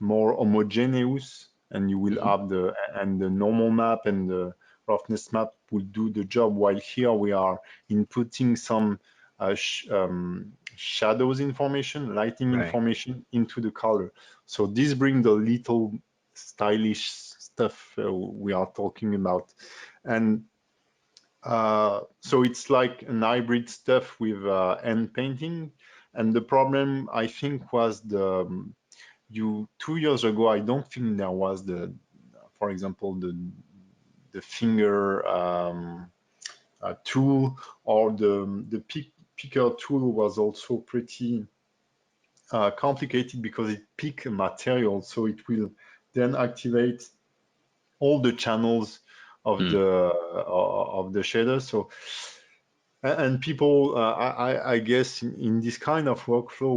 Speaker 2: more homogeneous, and you will have the normal map and the roughness map will do the job, while here we are inputting some shadows information, lighting
Speaker 1: Right.
Speaker 2: information into the color. So this brings the little stylish stuff we are talking about. And so it's like an hybrid stuff with hand painting. And the problem, I think, was the 2 years ago, I don't think there was for example, the finger tool, or the picker tool was also pretty complicated because it pick a material, so it will then activate all the channels of the shader. So and people, I guess, in this kind of workflow,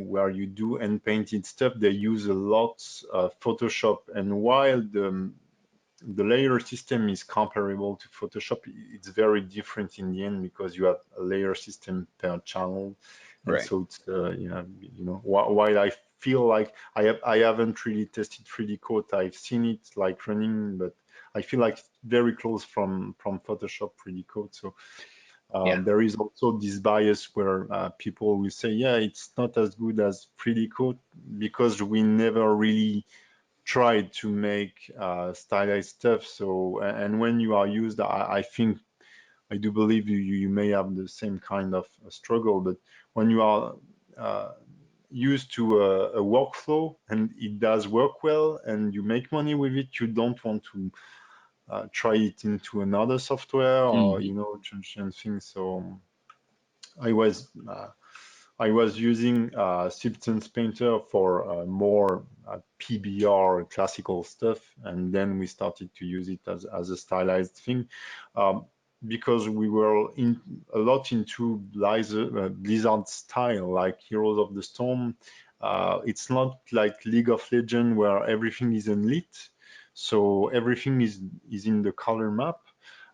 Speaker 2: where you do hand painted stuff, they use a lot Photoshop. And while the layer system is comparable to Photoshop, it's very different in the end, because you have a layer system per channel. And
Speaker 1: Right.
Speaker 2: so it's while I feel like I haven't really tested 3D Coat, I've seen it like running, but I feel like it's very close from Photoshop 3D Coat. So
Speaker 1: Yeah.
Speaker 2: there is also this bias where people will say, yeah, it's not as good as 3D Coat, because we never really tried to make stylized stuff. So, and when you are used, I think, I do believe you may have the same kind of struggle. But when you are used to a workflow and it does work well and you make money with it, you don't want to try it into another software, or change things. So I was using Substance Painter for more PBR classical stuff, and then we started to use it as a stylized thing, because we were a lot into Blizzard style, like Heroes of the Storm. It's not like League of Legends where everything is unlit, so everything is in the color map.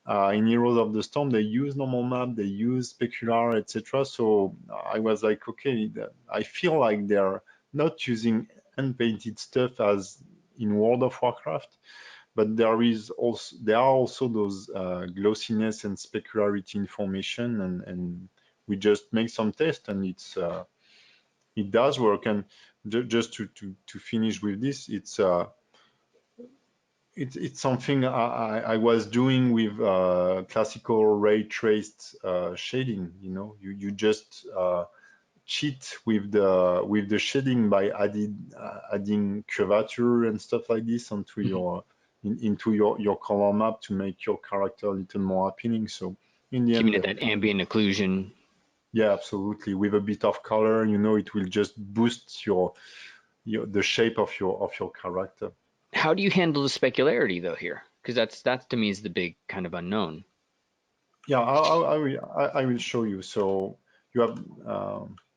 Speaker 2: In Heroes of the Storm, they use normal map, they use specular, etc. So I was like, okay, I feel like they're not using unpainted stuff as in World of Warcraft, but there are also those glossiness and specularity information, and we just make some tests, and it does work. And just to finish with this, it's something I was doing with classical ray traced shading. You just cheat with the shading by adding curvature and stuff like this onto into your color map to make your character a little more appealing. So in the
Speaker 1: Giving
Speaker 2: end,
Speaker 1: it that ambient occlusion.
Speaker 2: yeah, absolutely. With a bit of color, it will just boost the shape of your character.
Speaker 1: How do you handle the specularity though here? Because that's to me is the big kind of unknown.
Speaker 2: Yeah, I will show you. So you have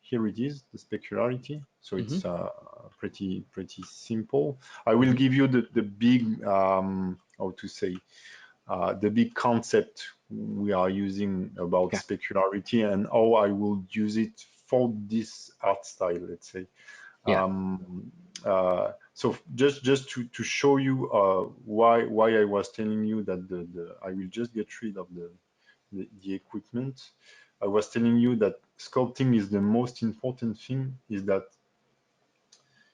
Speaker 2: here it is, the specularity. So
Speaker 1: Hmm.
Speaker 2: it's pretty simple. I will
Speaker 1: Hmm.
Speaker 2: give you the big how to say the big concept we are using about
Speaker 1: Okay.
Speaker 2: specularity, and how I will use it for this art style, let's say.
Speaker 1: Yeah.
Speaker 2: So just to show you why I was telling you that I will just get rid of the equipment. I was telling you that sculpting is the most important thing, is that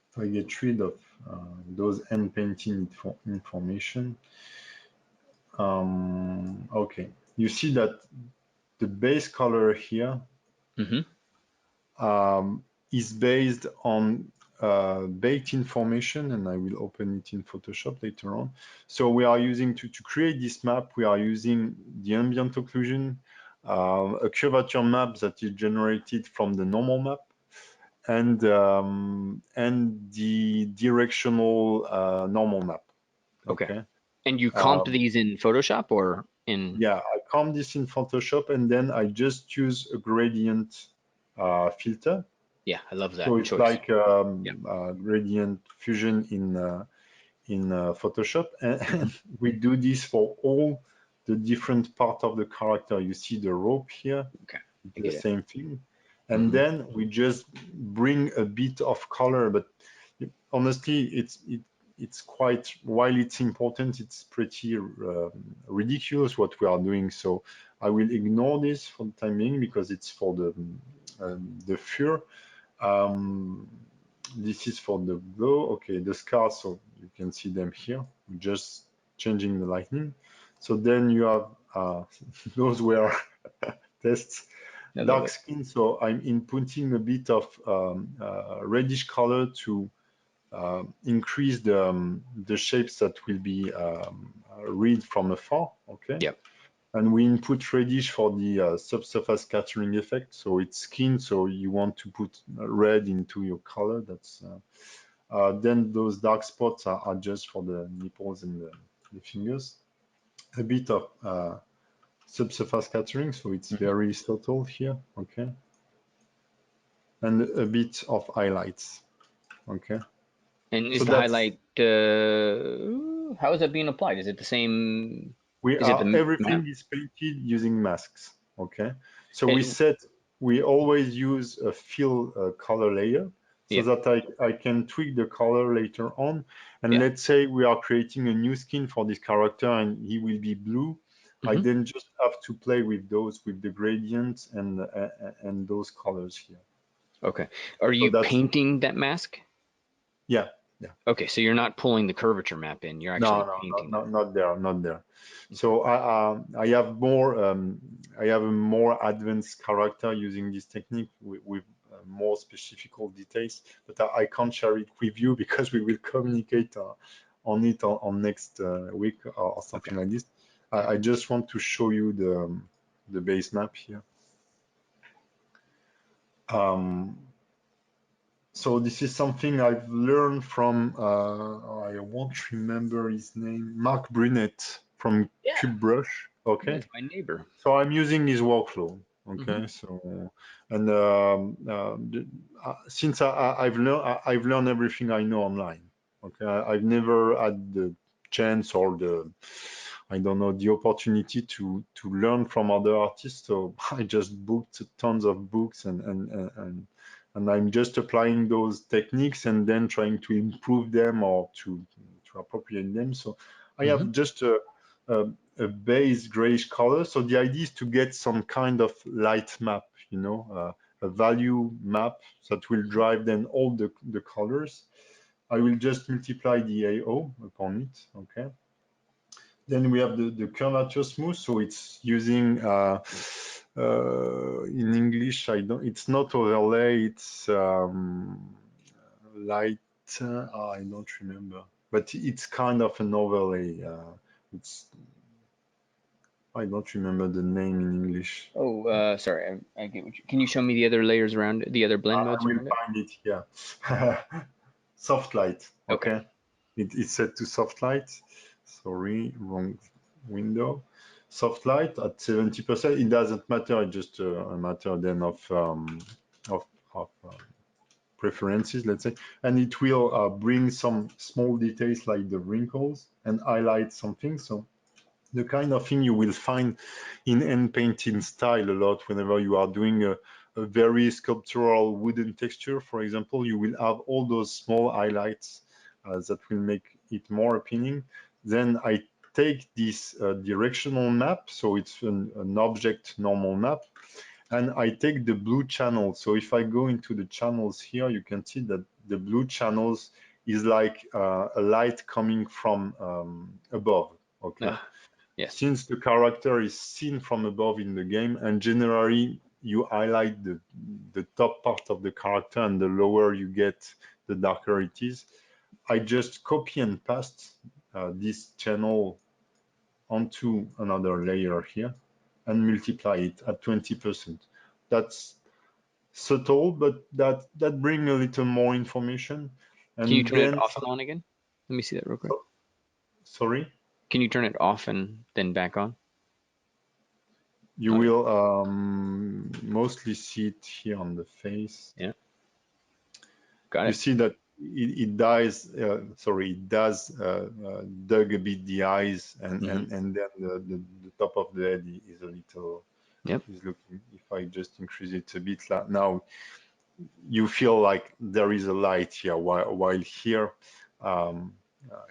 Speaker 2: if I get rid of those end painting information, okay, you see that the base color here
Speaker 1: Hmm.
Speaker 2: is based on baked information, and I will open it in Photoshop later on. So we are using, to create this map, we are using the ambient occlusion, a curvature map that is generated from the normal map, and the directional normal map.
Speaker 1: Okay.
Speaker 2: Okay.
Speaker 1: And you comp
Speaker 2: Um,
Speaker 1: these in Photoshop or in?
Speaker 2: yeah, I comp this in Photoshop, and then I just use a gradient filter.
Speaker 1: Yeah, I love
Speaker 2: So
Speaker 1: that
Speaker 2: it's
Speaker 1: choice.
Speaker 2: like
Speaker 1: Yeah.
Speaker 2: gradient fusion in Photoshop,
Speaker 1: Hmm.
Speaker 2: and we do this for all the different part of the character. You see the rope here,
Speaker 1: Okay.
Speaker 2: it's
Speaker 1: I
Speaker 2: the
Speaker 1: get it.
Speaker 2: same thing. And then we just bring a bit of color, but honestly, it's quite, while it's important, it's pretty ridiculous what we are doing. So I will ignore this for the time being because it's for the fur. This is for the glow. Okay, the scars, so you can see them here. We're just changing the lighting. So then you have those were tests. Dark skin, so I'm inputting a bit of reddish color to increase the shapes that will be read from afar. Okay.
Speaker 1: Yep.
Speaker 2: And we input reddish for the subsurface scattering effect. So it's skin, so you want to put red into your color. That's then those dark spots are just for the nipples and the fingers. A bit of subsurface scattering, so it's very subtle here. Okay. And a bit of highlights. Okay.
Speaker 1: And is
Speaker 2: So
Speaker 1: the highlight, how is that being applied? Is it the same? Is it the
Speaker 2: everything
Speaker 1: map?
Speaker 2: is painted using masks. Okay. So
Speaker 1: And,
Speaker 2: we always use a fill color layer so
Speaker 1: yeah.
Speaker 2: that I can tweak the color later on. And
Speaker 1: Yeah.
Speaker 2: let's say we are creating a new skin for this character and he will be blue. I then just have to play with those, with the gradients and those colors here.
Speaker 1: Okay. Are
Speaker 2: So
Speaker 1: you
Speaker 2: that's,
Speaker 1: painting that mask?
Speaker 2: yeah.
Speaker 1: Okay, so you're not pulling the curvature map in. You're actually
Speaker 2: No,
Speaker 1: painting that.
Speaker 2: not there, not there. So I have more, I have a more advanced character using this technique with more specific details, but I can't share it with you because we will communicate on it on next week or something like this. I just want to show you the base map here. So this is something I've learned from, I won't remember his name, Mark Brunette from
Speaker 1: Yeah,
Speaker 2: CubeBrush. Okay.
Speaker 1: that's my neighbor.
Speaker 2: So I'm using his workflow. Okay. So, and since I've learned everything I know online. Okay. I've never had the chance or I don't know, the opportunity to learn from other artists. So I just booked tons of books and I'm just applying those techniques and then trying to improve them or to appropriate them. So I have just a base grayish color. So the idea is to get some kind of light map, a value map that will drive then all the colors. I will just multiply the AO upon it. Okay. Then we have the curvature smooth. So it's using in English, it's not overlay, it's light, I don't remember, but it's kind of an overlay. I don't remember the name in English.
Speaker 1: Oh, sorry. I get what you, can you show me the other layers around it, the other blend
Speaker 2: I
Speaker 1: modes
Speaker 2: will
Speaker 1: around it?
Speaker 2: find it here. Soft light,
Speaker 1: Okay.
Speaker 2: okay? It's set to soft light. Sorry, wrong window. Soft light at 70%. It doesn't matter. It's just a matter then of preferences, let's say. And it will bring some small details like the wrinkles and highlight something. So the kind of thing you will find in hand painting style a lot whenever you are doing a very sculptural wooden texture, for example, you will have all those small highlights that will make it more appealing. Then I take this directional map, so it's an object normal map, and I take the blue channel. So if I go into the channels here, you can see that the blue channels is like a light coming from above, okay?
Speaker 1: Yes.
Speaker 2: Since the character is seen from above in the game, and generally you highlight the top part of the character, and the lower you get, the darker it is. I just copy and paste this channel onto another layer here and multiply it at 20%. That's subtle, but that brings a little more information.
Speaker 1: Can you
Speaker 2: And
Speaker 1: turn it
Speaker 2: then,
Speaker 1: off and on again? Let me see that real quick.
Speaker 2: sorry?
Speaker 1: Can you turn it off and then back on?
Speaker 2: You
Speaker 1: Oh, yeah.
Speaker 2: will mostly see it here on the face.
Speaker 1: Yeah. Got
Speaker 2: You
Speaker 1: it.
Speaker 2: see that it does dug a bit the eyes, and then the top of the head is a little
Speaker 1: Yep.
Speaker 2: is looking. If I just increase it a bit now, you feel like there is a light here, while here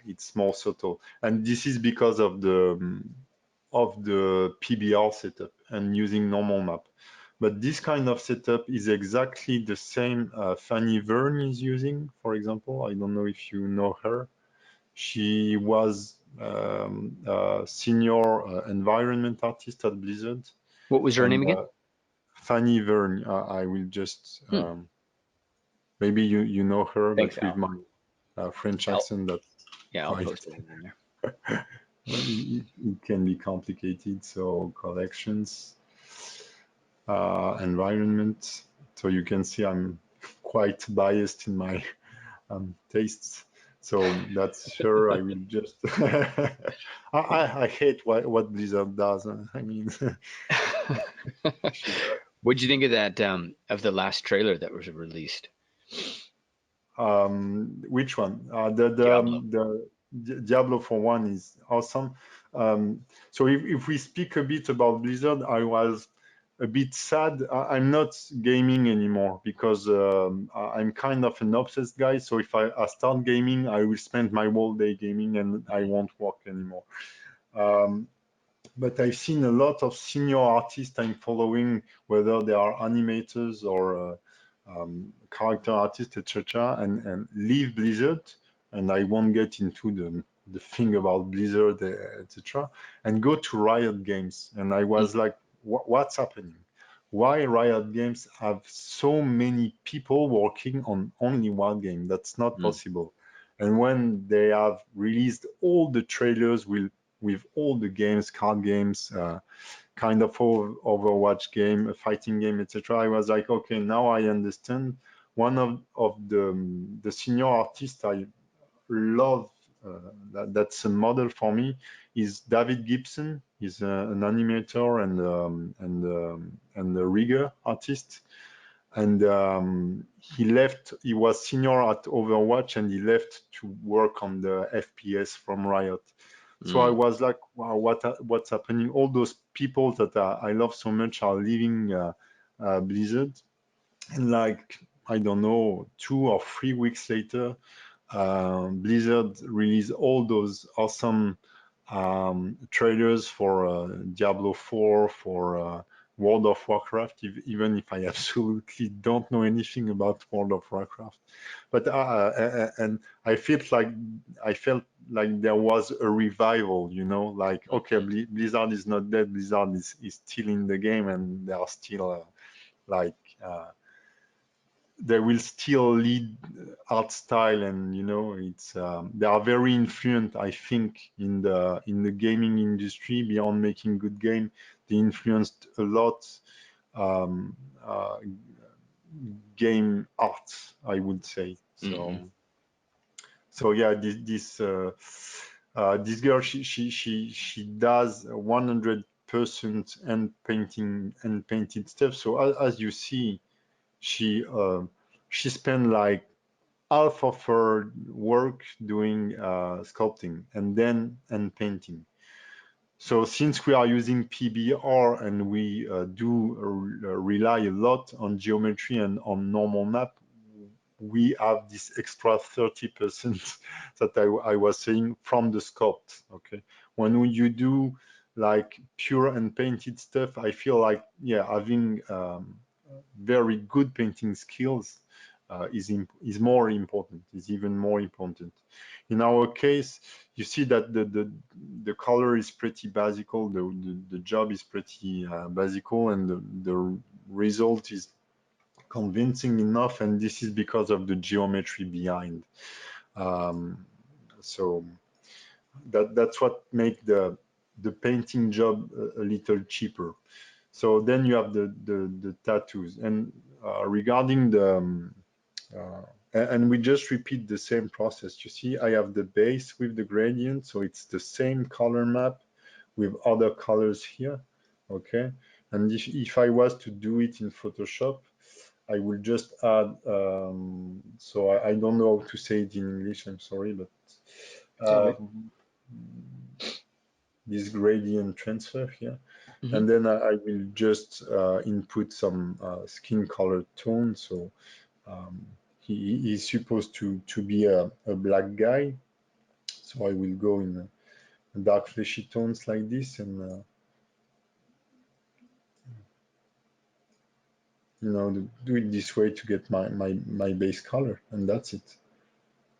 Speaker 2: it's more subtle. And this is because of the PBR setup and using normal map. But this kind of setup is exactly the same Fanny Verne is using, for example. I don't know if you know her. She was a senior environment artist at Blizzard.
Speaker 1: What was her name
Speaker 2: And
Speaker 1: again?
Speaker 2: Fanny Verne, I will just, maybe you know her,
Speaker 1: Thanks,
Speaker 2: but with
Speaker 1: Al.
Speaker 2: my French
Speaker 1: I'll,
Speaker 2: accent, that's
Speaker 1: yeah, I'll
Speaker 2: quite,
Speaker 1: post it in there.
Speaker 2: it can be complicated. So collections, environment. So you can see I'm quite biased in my tastes. So that's sure I will just, I hate what Blizzard does. I mean,
Speaker 1: What'd you think of that of the last trailer that was released?
Speaker 2: which one?
Speaker 1: Diablo.
Speaker 2: The Diablo for one is awesome. So if we speak a bit about Blizzard, I was a bit sad. I'm not gaming anymore because I'm kind of an obsessed guy. So if I start gaming, I will spend my whole day gaming and I won't work anymore. But I've seen a lot of senior artists I'm following, whether they are animators or character artists, etc., and leave Blizzard. And I won't get into the thing about Blizzard, etc., and go to Riot Games. And I was like, what's happening? Why Riot Games have so many people working on only one game? That's not possible. And when they have released all the trailers with all the games, card games, kind of Overwatch game, a fighting game, etc., I was like, okay, now I understand. One of the senior artists I love, that's a model for me, is David Gibson. He's an animator and a rigger artist. And he left. He was senior at Overwatch, and he left to work on the FPS from Riot. So I was like, wow, what's happening? All those people that I love so much are leaving Blizzard. And like, I don't know, 2 or 3 weeks later, Blizzard released all those awesome trailers for Diablo 4, for World of Warcraft, even if I absolutely don't know anything about World of Warcraft. But and I felt like there was a revival, like, okay, Blizzard is not dead. Blizzard is still in the game, and they are still like. They will still lead art style, and it's they are very influent, I think, in the gaming industry. Beyond making good game, they influenced a lot um, uh, game art, I would say. So yeah, this girl, she does 100% and painted stuff. So as you see, she spent like half of her work doing sculpting and painting. So since we are using PBR and we do rely a lot on geometry and on normal map, we have this extra 30% that I was saying from the sculpt. Okay, when you do like pure and painted stuff, I feel like, yeah, having very good painting skills is more important, is even more important. In our case, you see that the color is pretty basical, the job is pretty basical, and the result is convincing enough, and this is because of the geometry behind. So that's what make the painting job a little cheaper. So then you have the tattoos, and regarding and we just repeat the same process. You see, I have the base with the gradient, so it's the same color map with other colors here, okay? And if I was to do it in Photoshop, I will just add, so I don't know how to say it in English, I'm sorry, but
Speaker 1: It's all good.
Speaker 2: this gradient transfer here.
Speaker 1: Mm-hmm.
Speaker 2: And then I will just input some skin color tone. So he's supposed to be a black guy. So I will go in dark fleshy tones like this, and do it this way to get my base color, and that's it.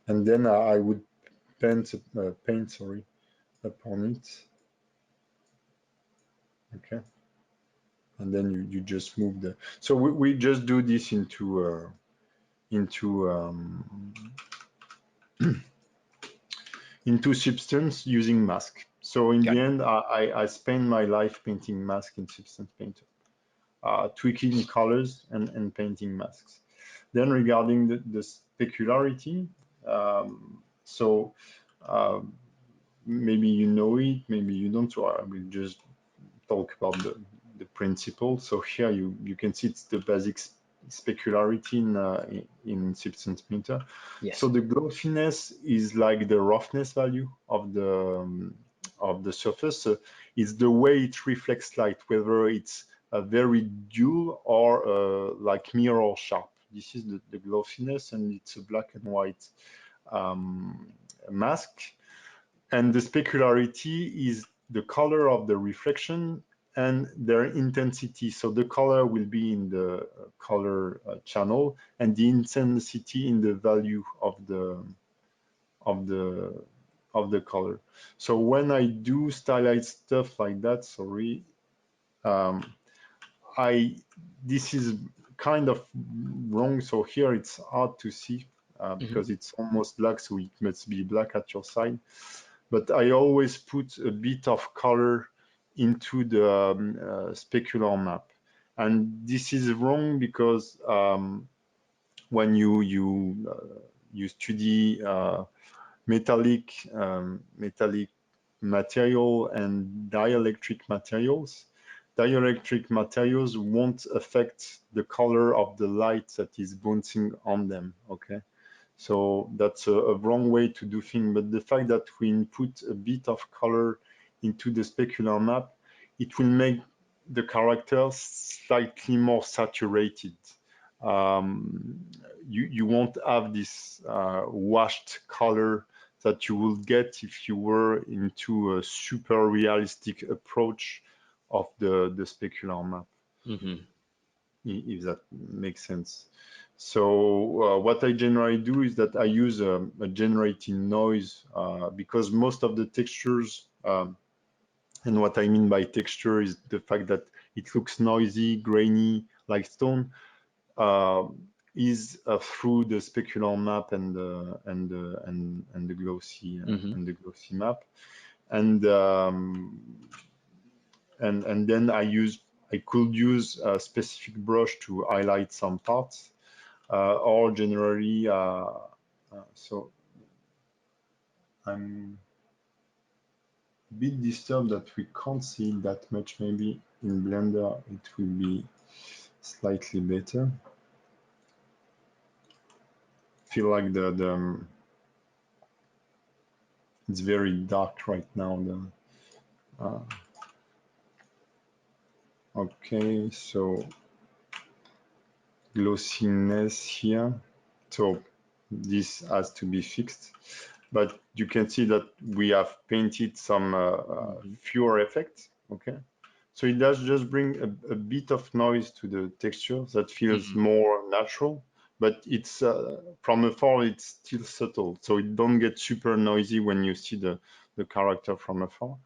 Speaker 2: And then I would paint upon it. Okay. And then you just move the. So we just do this into Substance using mask. So in the end, I spend my life painting mask in Substance Painter, tweaking colors and painting masks. Then regarding the specularity, so maybe you know it, maybe you don't. So I will just talk about the principle. So here you can see it's the basic specularity in Substance Painter.
Speaker 1: Yes.
Speaker 2: So the glossiness is like the roughness value of the surface. So it's the way it reflects light, whether it's a very dull or like mirror sharp. This is the glossiness, and it's a black and white mask. And the specularity is the color of the reflection and their intensity. So the color will be in the color channel, and the intensity in the value of the color. So when I do stylized stuff like that, sorry, this is kind of wrong. So here it's hard to see because it's almost black, so it must be black at your side. But I always put a bit of color into the specular map. And this is wrong because when you study metallic material and dielectric materials won't affect the color of the light that is bouncing on them, okay? So that's a wrong way to do things. But the fact that we input a bit of color into the specular map, it will make the characters slightly more saturated. You won't have this washed color that you will get if you were into a super realistic approach of the specular map. If that makes sense. So what I generally do is that I use a generating noise because most of the textures, and what I mean by texture is the fact that it looks noisy, grainy, like stone, is through the specular map and the glossy map, and then I could use a specific brush to highlight some parts, or generally, so I'm a bit disturbed that we can't see that much. Maybe in Blender it will be slightly better. Feel like it's very dark right now. Okay, so glossiness here. So this has to be fixed, but you can see that we have painted some fewer effects. Okay, so it does just bring a bit of noise to the texture that feels more natural, but it's from afar it's still subtle, so it don't get super noisy when you see the character from afar.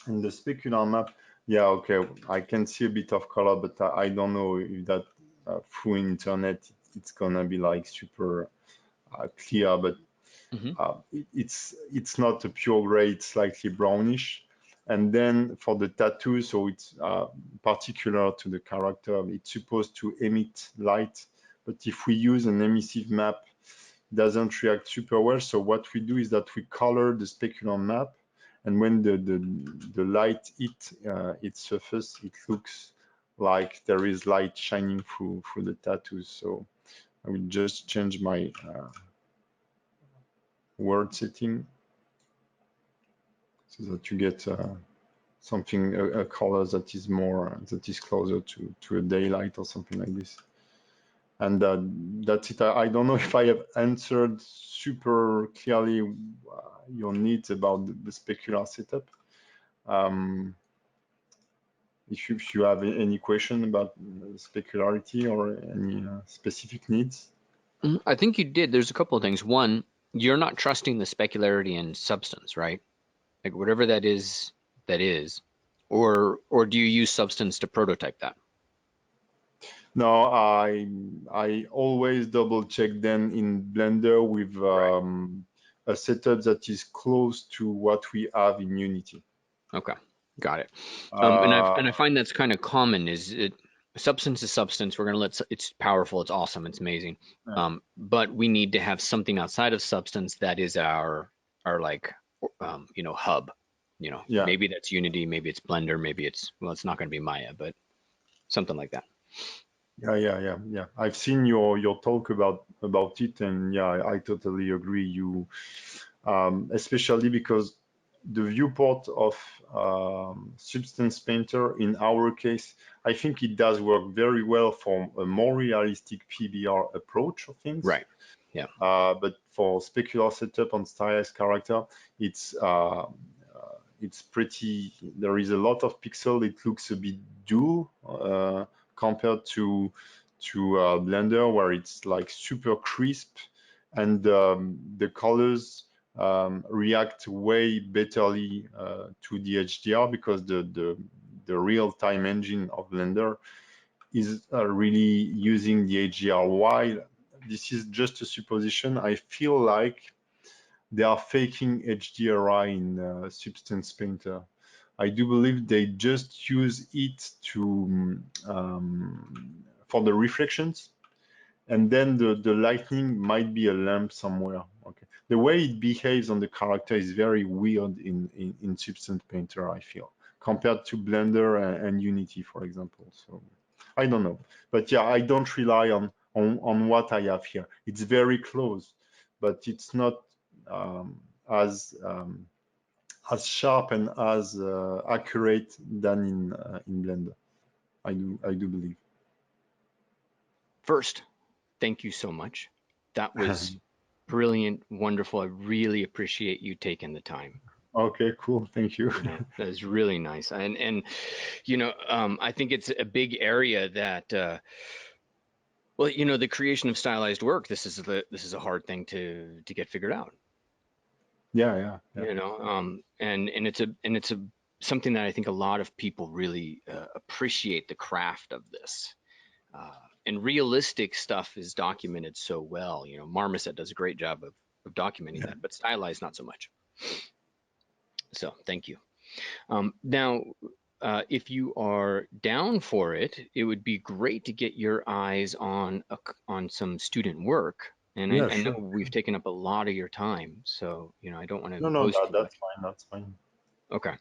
Speaker 2: And the specular map, yeah, okay, I can see a bit of color, but I don't know if that through internet it's gonna be like super clear, but it's not a pure gray, it's slightly brownish. And then for the tattoo, so it's particular to the character, it's supposed to emit light, but if we use an emissive map, it doesn't react super well. So what we do is that we color the specular map, and when the light hits its surface, it looks like there is light shining through the tattoos. So I will just change my word setting. so that you get something, a color that is more, that is closer to a daylight or something like this. And that's it. I don't know if I have answered super clearly your needs about the specular setup. If you have any question about specularity or any specific needs.
Speaker 1: I think you did. There's a couple of things. One, you're not trusting the specularity in substance, right? Like whatever that is, or do you use substance to prototype that?
Speaker 2: No, I always double check then in Blender with a setup that is close to what we have in Unity.
Speaker 1: Okay, got it. And I find that's kind of common. Substance is substance. We're gonna it's powerful. It's awesome. It's amazing. But we need to have something outside of substance that is our like hub.
Speaker 2: Yeah.
Speaker 1: Maybe that's Unity. Maybe it's Blender. Maybe it's it's not gonna be Maya, but something like that.
Speaker 2: Yeah. I've seen your talk about it, and yeah, I totally agree. You, especially because the viewport of Substance Painter, in our case, I think it does work very well for a more realistic PBR approach of things.
Speaker 1: Right. Yeah.
Speaker 2: But for specular setup on stylized character, it's pretty. There is a lot of pixel. It looks a bit dull compared to Blender, where it's like super crisp, and the colors react way betterly to the HDR, because the real-time engine of Blender is really using the HDR. While this is just a supposition, I feel like they are faking HDRI in Substance Painter. I do believe they just use it to for the reflections, and then the lightning might be a lamp somewhere. Okay, the way it behaves on the character is very weird in Substance Painter, I feel, compared to Blender and Unity, for example. So I don't know, but yeah, I don't rely on what I have here. It's very close, but it's not as sharp and as accurate than in Blender. I do believe.
Speaker 1: First, thank you so much. That was brilliant, wonderful. I really appreciate you taking the time.
Speaker 2: Okay, cool. Thank you.
Speaker 1: That is really nice. And I think it's a big area that well, the creation of stylized work, this is a hard thing to get figured out.
Speaker 2: Yeah.
Speaker 1: And it's a something that I think a lot of people really appreciate the craft of this. And realistic stuff is documented so well. Marmoset does a great job of documenting that, but stylized not so much. So thank you. Now, if you are down for it, it would be great to get your eyes on some student work. And
Speaker 2: Yeah,
Speaker 1: I know
Speaker 2: sure.
Speaker 1: we've taken up a lot of your time, so I don't want to
Speaker 2: No,
Speaker 1: impose too much.
Speaker 2: that's fine. That's fine.
Speaker 1: Okay.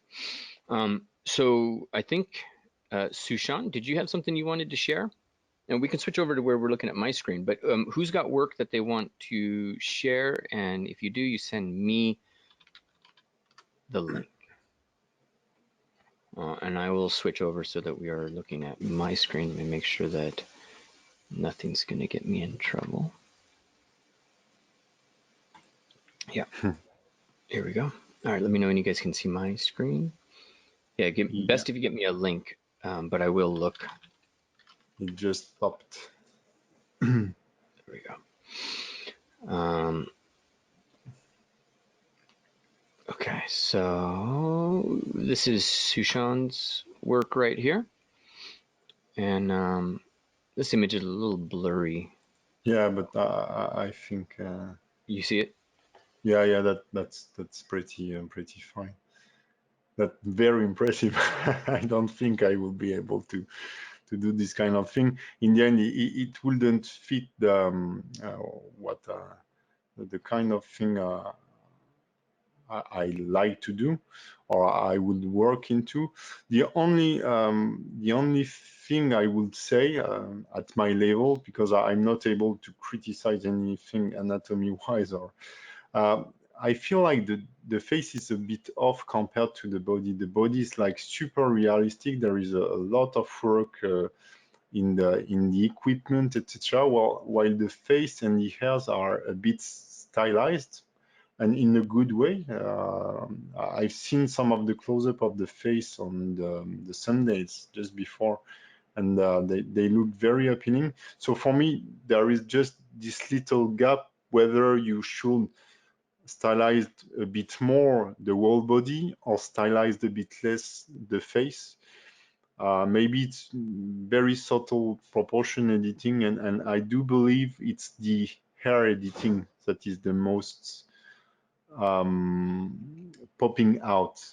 Speaker 1: So I think Sushan, did you have something you wanted to share? And we can switch over to where we're looking at my screen. But who's got work that they want to share? And if you do, you send me the link. And I will switch over so that we are looking at my screen. Let me make sure that nothing's going to get me in trouble. Yeah. Here we go. All right, let me know when you guys can see my screen. Yeah, best if you get me a link, but I will look.
Speaker 2: It just popped.
Speaker 1: There we go. Okay, so this is Sushan's work right here. And this image is a little blurry.
Speaker 2: Yeah, but I think.
Speaker 1: You see it?
Speaker 2: Yeah. That's pretty fine. That's very impressive. I don't think I will be able to do this kind of thing. In the end, it wouldn't fit the the kind of thing I like to do, or I would work into. The only thing I would say at my level, because I'm not able to criticize anything anatomy-wise, or I feel like the face is a bit off compared to the body. The body is like super realistic. There is a lot of work in the equipment, etc. While the face and the hairs are a bit stylized and in a good way. I've seen some of the close-up of the face on the Sundays just before, and they look very appealing. So for me, there is just this little gap whether you should stylize a bit more the whole body or stylize a bit less the face. Maybe it's very subtle proportion editing, and I do believe it's the hair editing that is the most popping out.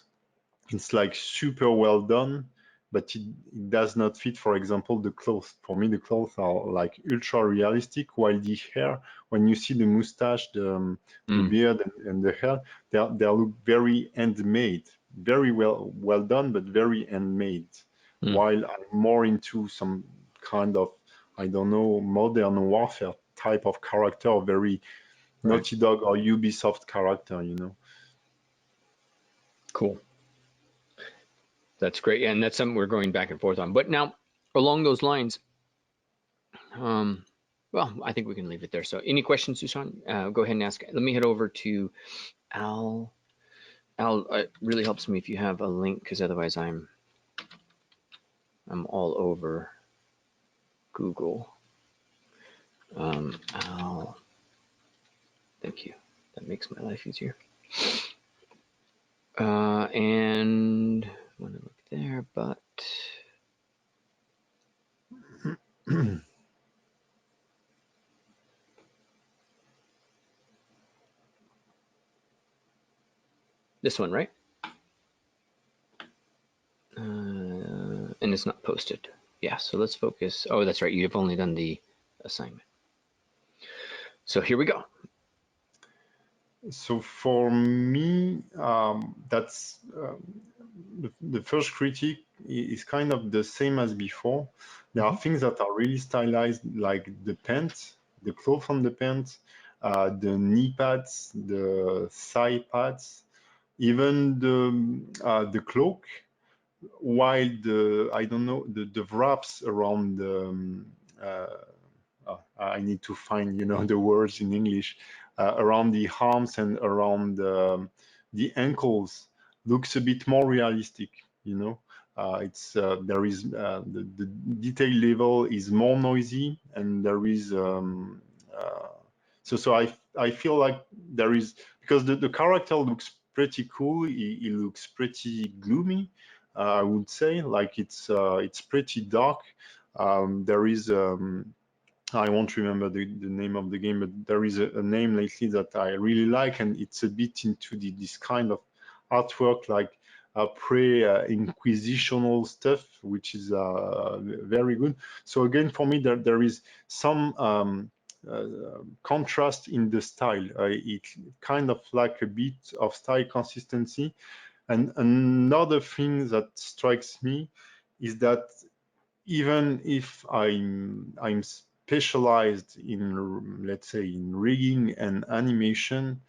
Speaker 2: It's like super well done, but it does not fit, for example, the clothes. For me, the clothes are like ultra realistic, while the hair, when you see the mustache, the beard, and the hair, they look very handmade, very well done, but very handmade. While I'm more into some kind of, I don't know, modern warfare type of character, very Naughty Dog or Ubisoft character, you know.
Speaker 1: Cool. That's great. And that's something we're going back and forth on. But now, along those lines, well, I think we can leave it there. So any questions, Susan? Go ahead and ask. Let me head over to Al. Al, it really helps me if you have a link, because otherwise I'm all over Google. Al, thank you. That makes my life easier. And I want to look there, but this one, right? And it's not posted. Yeah, so let's focus. Oh, that's right. You've only done the assignment. So here we go.
Speaker 2: So for me, that's the first critique is kind of the same as before. There are things that are really stylized, like the pants, the cloth on the pants, the knee pads, the thigh pads, even the cloak. While I don't know, the wraps around I need to find, the words in English, around the arms and around the ankles looks a bit more realistic, it's there is the detail level is more noisy, and there is so I feel like there is, because the character looks pretty cool. He looks pretty gloomy, I would say, like it's pretty dark. There is I won't remember the name of the game, but there is a name lately that I really like, and it's a bit into this kind of artwork, like pre-inquisitional stuff, which is very good. So again, for me, there is some contrast in the style. It kind of like a bit of style consistency. And another thing that strikes me is that even if I'm specialized in, let's say, in rigging and animation,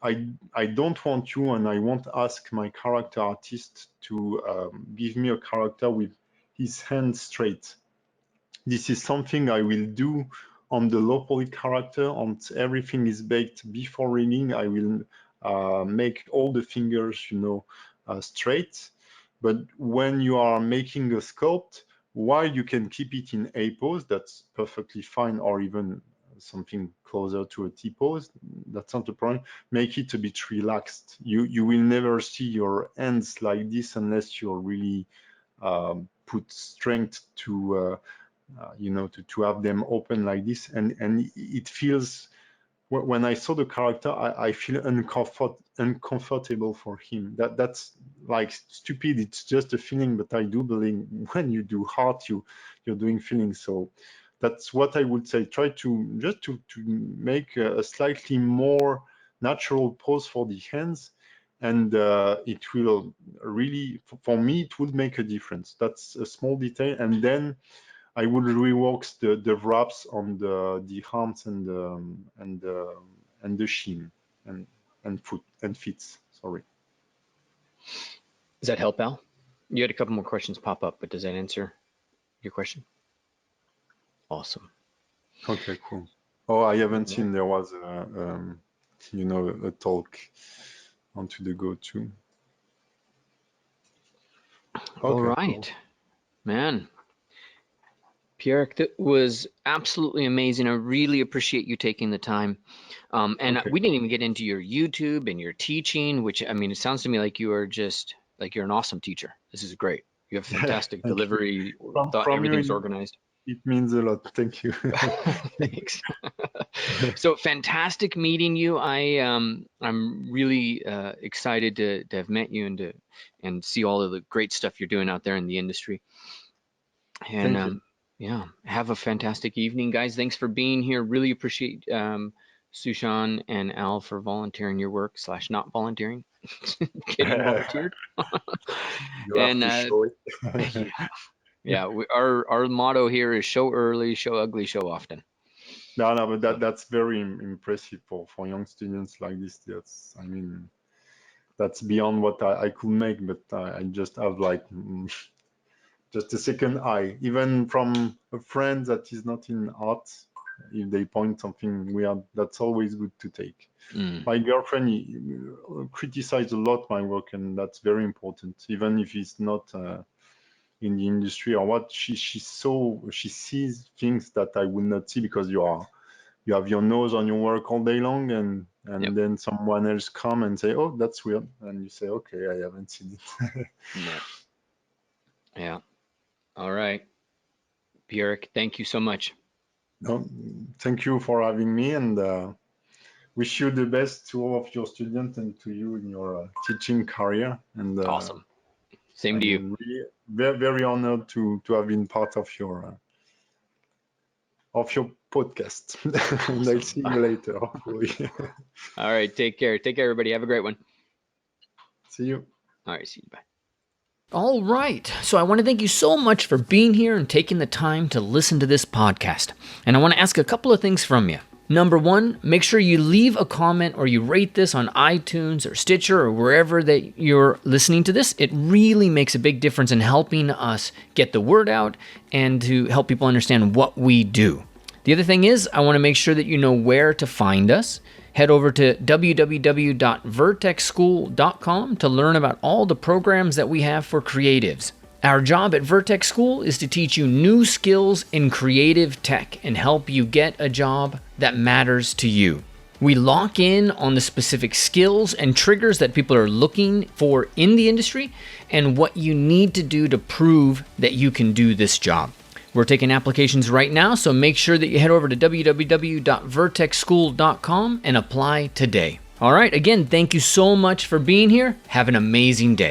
Speaker 2: I don't want you, and I won't ask my character artist to give me a character with his hands straight. This is something I will do on the low poly character. Once everything is baked before rigging, I will make all the fingers, straight. But when you are making a sculpt, while you can keep it in A pose, that's perfectly fine, or even something closer to a T pose, that's not the problem. Make it a bit relaxed. You will never see your hands like this unless you're really put strength to to have them open like this, and it feels, when I saw the character, I feel uncomfortable for him. That's like stupid. It's just a feeling, but I do believe when you do art, you're doing feelings. So that's what I would say. Try to just to make a slightly more natural pose for the hands, and it will really, for me, it would make a difference. That's a small detail, and then I would rework the wraps on the arms and the shin. fits. Sorry.
Speaker 1: Does that help, Al? You had a couple more questions pop up, but does that answer your question? Awesome.
Speaker 2: Okay, cool. Oh, I haven't seen there was a talk onto the go too. Okay,
Speaker 1: all right, cool. Man. Pierrick, that was absolutely amazing. I really appreciate you taking the time. And
Speaker 2: okay.
Speaker 1: We didn't even get into your YouTube and your teaching, which, I mean, it sounds to me like you are just, like you're an awesome teacher. This is great. You have fantastic delivery.
Speaker 2: From
Speaker 1: Everything's
Speaker 2: you,
Speaker 1: organized.
Speaker 2: It means a lot. Thank you.
Speaker 1: Thanks. So fantastic meeting you. I'm really excited to have met you and see all of the great stuff you're doing out there in the industry. And
Speaker 2: Thank you.
Speaker 1: yeah, have a fantastic evening, guys. Thanks for being here. Really appreciate Sushan and Al for volunteering your work / not volunteering, getting volunteered.
Speaker 2: You have to show it.
Speaker 1: Yeah. Our motto here is show early, show ugly, show often.
Speaker 2: No, but that's very impressive for young students like this. I mean, that's beyond what I could make, but I just have like just a second eye, even from a friend that is not in art. If they point something weird, that's always good to take. My girlfriend criticized a lot my work, and that's very important, even if it's not in the industry or what. She sees things that I would not see because you have your nose on your work all day long, and
Speaker 1: Yep.
Speaker 2: then someone else come and say, "Oh, that's weird," and you say, "Okay, I haven't seen it."
Speaker 1: Yeah. All right, Pierrick, thank you so much.
Speaker 2: No, thank you for having me, and wish you the best to all of your students and to you in your teaching career. And
Speaker 1: awesome. Same to you.
Speaker 2: Really very, very honored to have been part of your podcast. Awesome. And I'll see you later, hopefully.
Speaker 1: All right, take care. Take care, everybody. Have a great one.
Speaker 2: See you.
Speaker 1: All right, see you. Bye. All right. So I want to thank you so much for being here and taking the time to listen to this podcast. And I want to ask a couple of things from you. Number one, make sure you leave a comment or you rate this on iTunes or Stitcher or wherever that you're listening to this. It really makes a big difference in helping us get the word out and to help people understand what we do. The other thing is, I want to make sure that you know where to find us. Head over to www.vertexschool.com to learn about all the programs that we have for creatives. Our job at Vertex School is to teach you new skills in creative tech and help you get a job that matters to you. We lock in on the specific skills and triggers that people are looking for in the industry and what you need to do to prove that you can do this job. We're taking applications right now, so make sure that you head over to www.vertexschool.com and apply today. All right, again, thank you so much for being here. Have an amazing day.